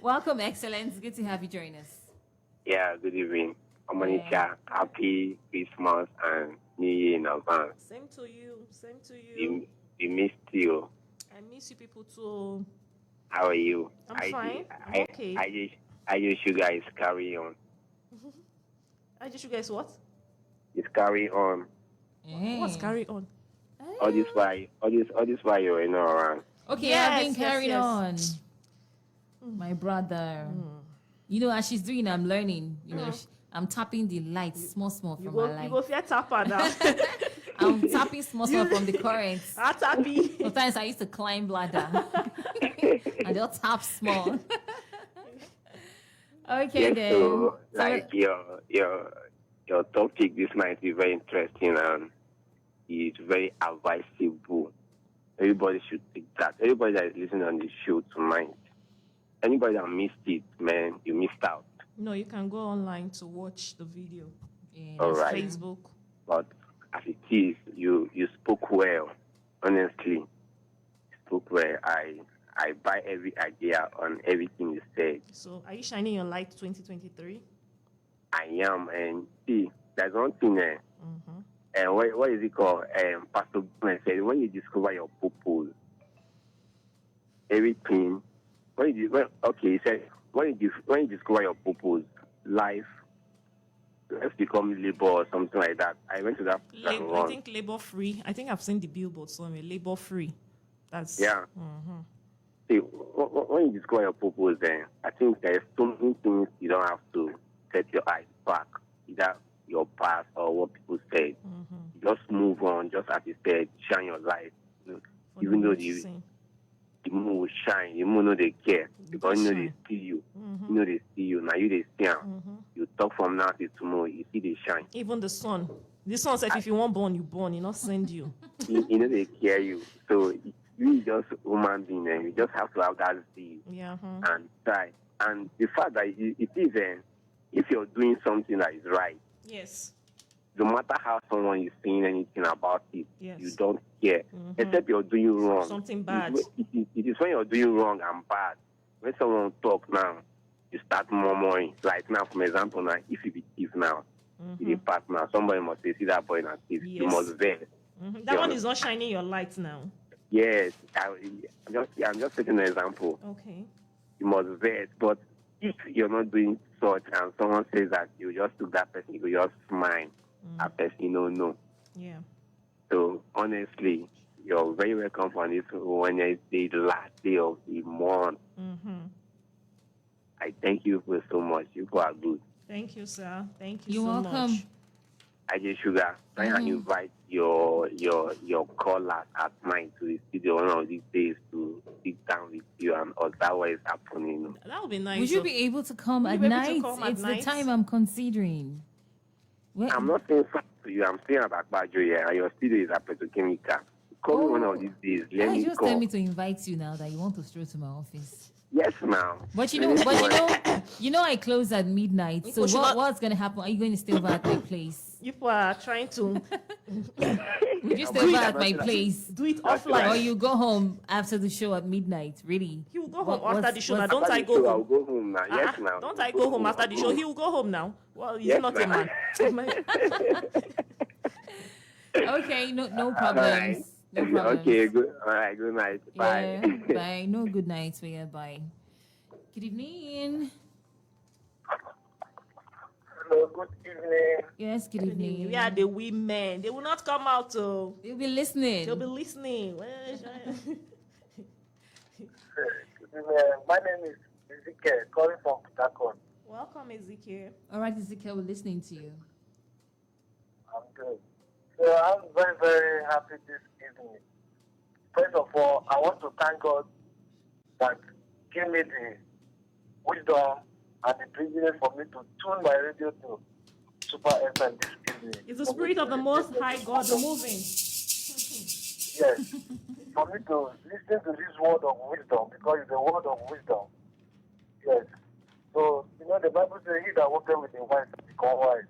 Welcome, Excellence. Good to have you join us. Yeah, good evening. Omanicha, happy Christmas and New Year in advance. Same to you. Same to you. We missed you. I miss you people too. How are you? I'm fine. I'm okay. I just you guys carry on. I just you guys what? It's carry on. What's carry on? All this why you're not around. Okay, Yes, I've been yes, carrying yes. on. My brother. As she's doing, I'm learning. I'm tapping the lights small from You my go life. fear tapper now. I'm tapping small from the current. Tappy. Sometimes I used to climb ladder. And they'll tap small. Okay, Yes, then. so like your topic this night is very interesting and it's very advisable. Everybody should take that. Everybody that is listening on this show tonight, anybody that missed it, man, you missed out. No, you can go online to watch the video. Yeah. All right. Facebook. But as it is, you spoke well. Honestly, you spoke well. I buy every idea on everything you said. So, are you shining your light 2023? I am, and see, there's one thing and what is it called? Pastor Glenn said, when you discover your purpose, everything he said when you discover your purpose, life, let's become labor or something like that. I went to that Labor, I think labor free. I think I've seen the billboard somewhere. Labor free. That's yeah. See, when you discover your purpose, then I think there's so many things you don't have to set your eyes back, either your past or what people say. Just move on, just as you said, shine your light. Even though the moon will shine, the moon know they care because you know they see you. You know they see you. Now you they see them. You talk from now till tomorrow, you see they shine. Even the sun. The sun said, if you want born, you born. He not send you. You know they care you. So you just human being, and you just have to have that zeal and try. And the fact that it is, if you're doing something that is right, yes, no matter how someone is saying anything about it, yes, you don't care. Except you're doing wrong. Something bad. It is when you're doing wrong and bad. When someone talk now, you start murmuring. Like now, for example, now, if you be thief now, you be partner, somebody must say, see that boy now thief. Yes. You must vex. That one is not shining your light now. Yes, I'm just taking an example. Okay. You must vex, but if you're not doing such and someone says that you just took that person, you just smile. That person, no. Yeah. So honestly, you're very welcome for this when it's the last day of the month. I thank you for so much. You are good. Thank you, sir. Thank you You're so welcome. much. I just sugar. Try and invite your callers at night to the studio one of these days to sit down with you and observe what is happening. That would be nice. Would you be able to come Would at you be able to night? come at It's night? the time I'm considering. Well, I'm not saying far to you. I'm saying about Bajo here, and your studio is at Petrochemical. Call me one of these days. Let me just call. tell me to invite you now that you want to stroll to my office. Yes, ma'am. But you know, I close at midnight. So what's gonna happen? Are you going to stay over at my place? People are trying to Would you stay over at my place? do it Or offline. you go home after the show at midnight? Really? He will go home after the show. Now, what's- don't I After the go show, I'll home? go home now. Yes, now. Don't I go home after the show? He will go home now. Well, he's Yes, not a ma'am. man. Okay, no problems. No problems. Okay, good. All right, good night. Bye. Yeah, bye. No good nights for you. Bye. Good evening. Hello, good evening. Yes, good evening. We are the women. They will not come out. Oh, You'll be listening. they'll be listening. Good evening. My name is Ezekiel, calling from Port. Welcome, Ezekiel. All right, Ezekiel, we're listening to you. I'm good. So I'm very, very happy this evening. First of all, I want to thank God that gave me the wisdom and the privilege for me to tune my radio to Super FM this evening. It's the spirit of the Most High God moving. Yes. For me to listen to this word of wisdom, because it's a word of wisdom. Yes. So, the Bible says, he that walketh with the wise shall become wise.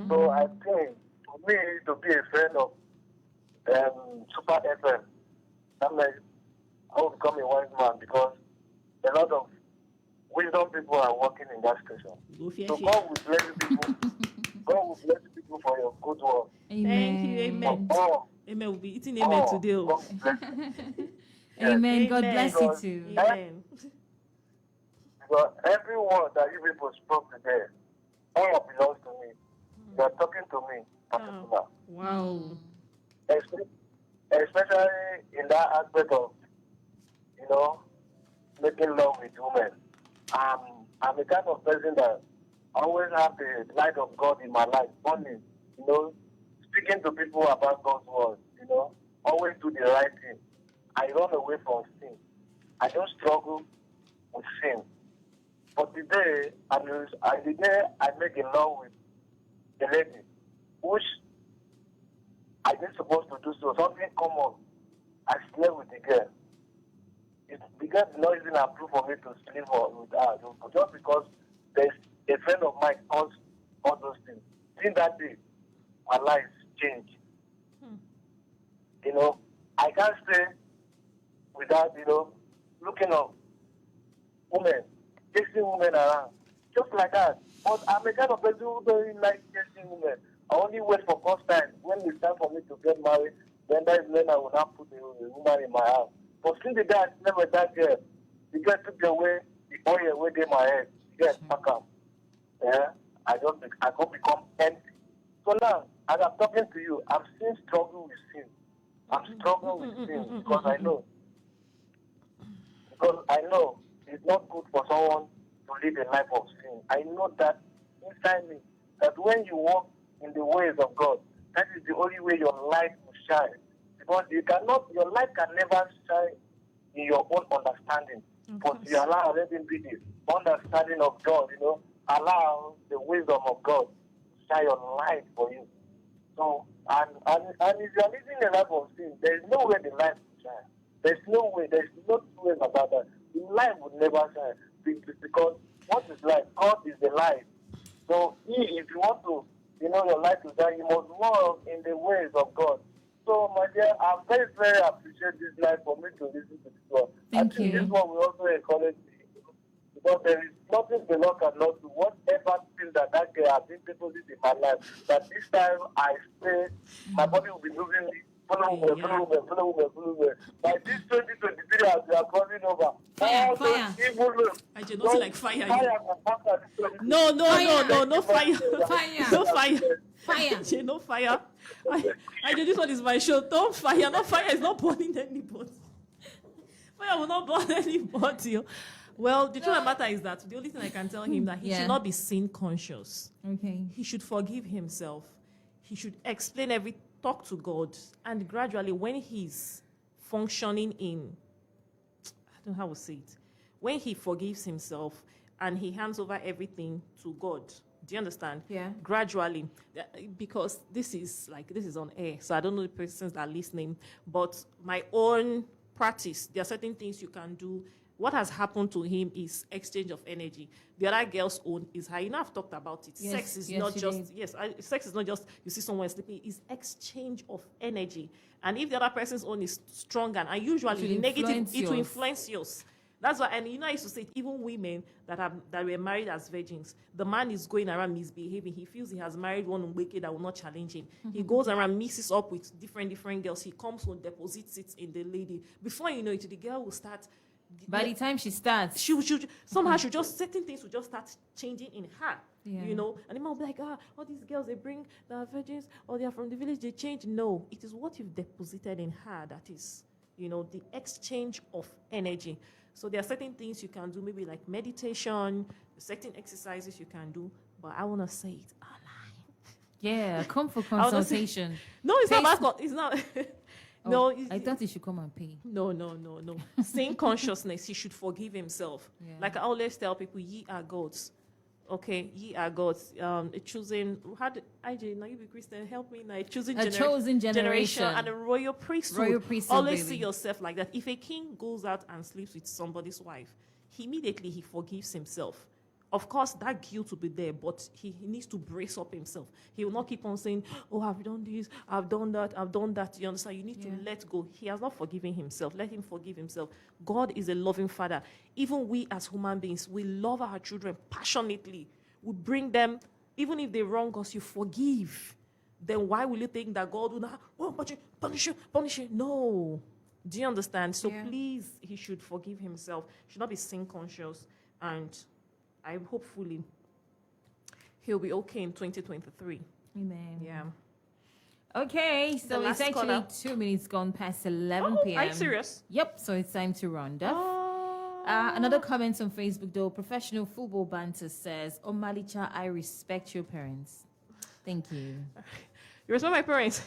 So I think, for me, to be a friend of Super FM, that means I will become a wise man, because a lot of wisdom people are working in that station. Go fear So shit. God will bless you people. God will bless you people for your good work. Amen. Thank you, amen. Oh, Amen. We'll be eating amen today. God Oh. will bless you. Amen. God Amen. bless you too. Amen. Because every word that you people spoke today, all belongs to me. You are talking to me, particular. Wow. Especially in that aspect of, making love with women. I'm a kind of person that always have the light of God in my life, burning, speaking to people about God's word, always do the right thing. I run away from sin. I don't struggle with sin. But the day I make a love with the lady, which I didn't supposed to do so, something common, I slept with the girl. The girl did not even approve for me to sleep with her, just because there's a friend of mine caused all those things. Since that day, my life changed. I can't stay without, looking up women, chasing women around, just like that. But I'm a kind of person who don't like chasing women. I only wait for God's time. When it's time for me to get married, then that is when I will not put the woman in my house. But since the day I slept with that girl, You get to the way the oil where they my head, you get back up. Yeah, I don't become empty. So now, as I'm talking to you, I'm still struggling with sin. I'm struggling with sin because I know. Because I know it's not good for someone to live a life of sin. I know that inside me, that when you walk in the ways of God, that is the only way your life will shine. Because your life can never shine in your own understanding. But you allow everything be the understanding of God, allow the wisdom of God to shine your light for you. So, and if you are living a life of sin, there is no way the light will shine. There's no way, there's no two ways about that. The light would never shine. Because what is light? God is the light. So, if you want to, your life to shine, you must walk in the ways of God. So, my dear, I'm very, very appreciate this life for me to listen to this one. Thank you. This one will also encourage me. Because there is nothing the Lord cannot do. Whatever thing that girl has been deposited in my life, that this time I say, my body will be moving me. Follow me. By this 2023, as we are crossing over, Fire. I just don't like fire. No fire. Fire. No fire. Fire. No fire. I do this one is my show. Don't fire. No fire is not burning anybody. Fire will not burn anybody. Well, the truth of the matter is that the only thing I can tell him that he should not be sin conscious. Okay. He should forgive himself. He should explain talk to God, and gradually, when he's functioning in, I don't know how to say it, when he forgives himself and he hands over everything to God. Do you understand? Yeah. Gradually, because this is on air, so I don't know the persons that are listening, but my own practice, there are certain things you can do. What has happened to him is exchange of energy. The other girl's own is how, I've talked about it. Yes, Sex is yes, not you just, did. sex is not just you see someone sleeping, it's exchange of energy. And if the other person's own is stronger, and usually negative, it will influence yours. That's why, and I used to say, even women that were married as virgins, the man is going around misbehaving. He feels he has married one wicked that will not challenge him. He goes around, mixes up with different girls. He comes home, deposits it in the lady. Before you know it, the girl will start. By the time she starts, somehow certain things will just start changing in her. Yeah. And the man will be like, all these girls, they bring the virgins, or they are from the village, they change. No, it is what you've deposited in her that is, the exchange of energy. So there are certain things you can do, maybe like meditation, certain exercises you can do, but I want to say it online. yeah, come for consultation. No, it's not about, it's not. No, I thought he should come and pay. No. Sin consciousness, he should forgive himself. Yeah. Like I always tell people, ye are gods. Okay, ye are gods. Choosing, IJ, now you be Christian, help me now. Choosing A chosen generation. and a royal priesthood. Royal priesthood, Always baby. see yourself like that. If a king goes out and sleeps with somebody's wife, immediately he forgives himself. Of course, that guilt will be there, but he needs to brace up himself. He will not keep on saying, oh, I've done this, I've done that. You understand? You need to let go. He has not forgiven himself. Let him forgive himself. God is a loving father. Even we as human beings, we love our children passionately. We bring them, even if they wrong us, you forgive. Then why will you think that God will not, punish you? No. Do you understand? So please, he should forgive himself. Should not be sin conscious. And hopefully he'll be okay in 2023. Amen. Yeah. Okay, so The it's last actually caller. 2 minutes gone past 11 p.m. Are you serious? Yep, so it's time to round up. Another comment on Facebook, though. Professional Football Banter says, Omalicha, I respect your parents. Thank you. You respect my parents?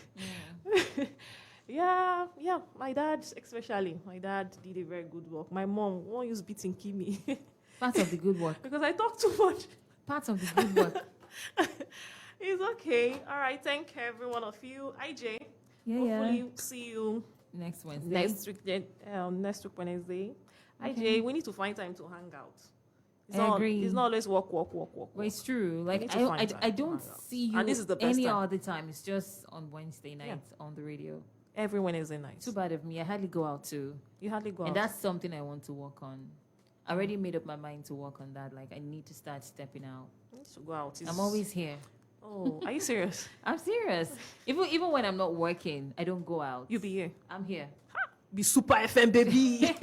Yeah. Yeah. My dad, especially. My dad did a very good work. My mom won't use beating kill me. Part of the good work. Because I talk too much. Part of the good work. It's okay. All right. Thank every one of you. IJ. Yeah. Hopefully see you Next Wednesday. next week Wednesday. IJ, we need to find time to hang out. I agree. It's not always walk. Well, it's true. Like, need to find time I to don't hang out. see you And this is the best any time. other time. It's just on Wednesday nights on the radio. Every Wednesday night. Too bad of me. I hardly go out too. You hardly go And out. that's something I want to work on. I already made up my mind to work on that. Like, I need to start stepping out. You need to go out. I'm always here. Oh, are you serious? I'm serious. Even when I'm not working, I don't go out. You be here. I'm here. Be Super FM, baby.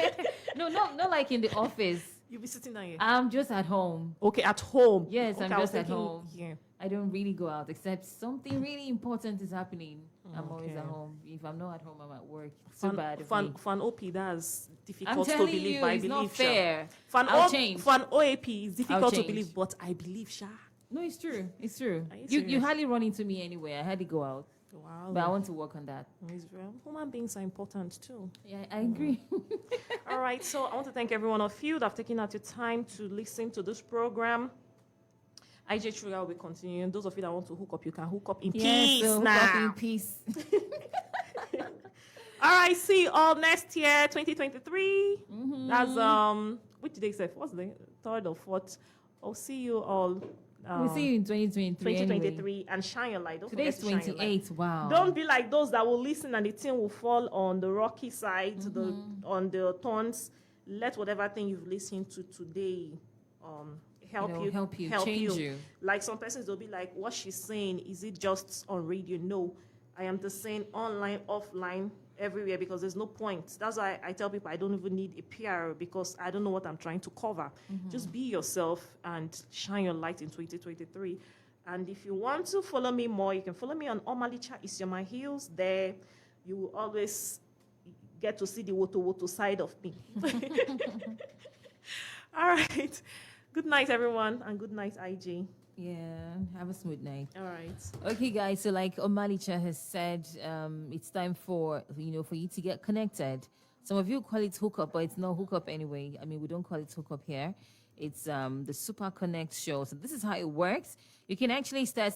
No, not like in the office. You'll be sitting down here. I'm just at home. Okay, at home. Yes, okay, I'm I was just at thinking home. here. I don't really go out except something really important is happening. I'm always Okay. at home. If I'm not at home, I'm at work. So bad of me. For an OP, that's I'm difficult to telling believe, you, but I it's believe not fair. For an, I'll change. for an OAP, it's difficult to change. believe, but I believe, Sha. No, it's true. It's true. Are you You serious? hardly run into me anyway. I hardly go out, Wow. but I want to work on that. Human beings are important too. Yeah, I agree. All right, so I want to thank every one of you that have taken out your time to listen to this program. IJ Sugar will be continuing. Those of you that want to hook up, you can hook up in peace so now. hook up in peace. All right, see you all next year, 2023. That's which day is it? What's the third or fourth? I'll see you all. We'll see you in 2023. 2023 Anyway. and shine your light. Don't Today's forget to shine your light. 28. Wow. Don't be like those that will listen and the thing will fall on the rocky side, on the thorns. Let whatever thing you've listened to today help you, help you, change you. Like some persons will be like, what she's saying, is it just on radio? No, I am the same online, offline, everywhere, because there's no point. That's why I tell people I don't even need a PR because I don't know what I'm trying to cover. Just be yourself and shine your light in 2023. And if you want to follow me more, you can follow me on Omalicha Isioma Hills. There, you will always get to see the woto side of me. All right. Good night, everyone, and good night, IJ. Yeah, have a smooth night. All right. Okay, guys. So, like Omalicha has said, it's time for for you to get connected. Some of you call it hookup, but it's not hookup anyway. I mean, we don't call it hookup here. It's the Super Connect show. So this is how it works. You can actually start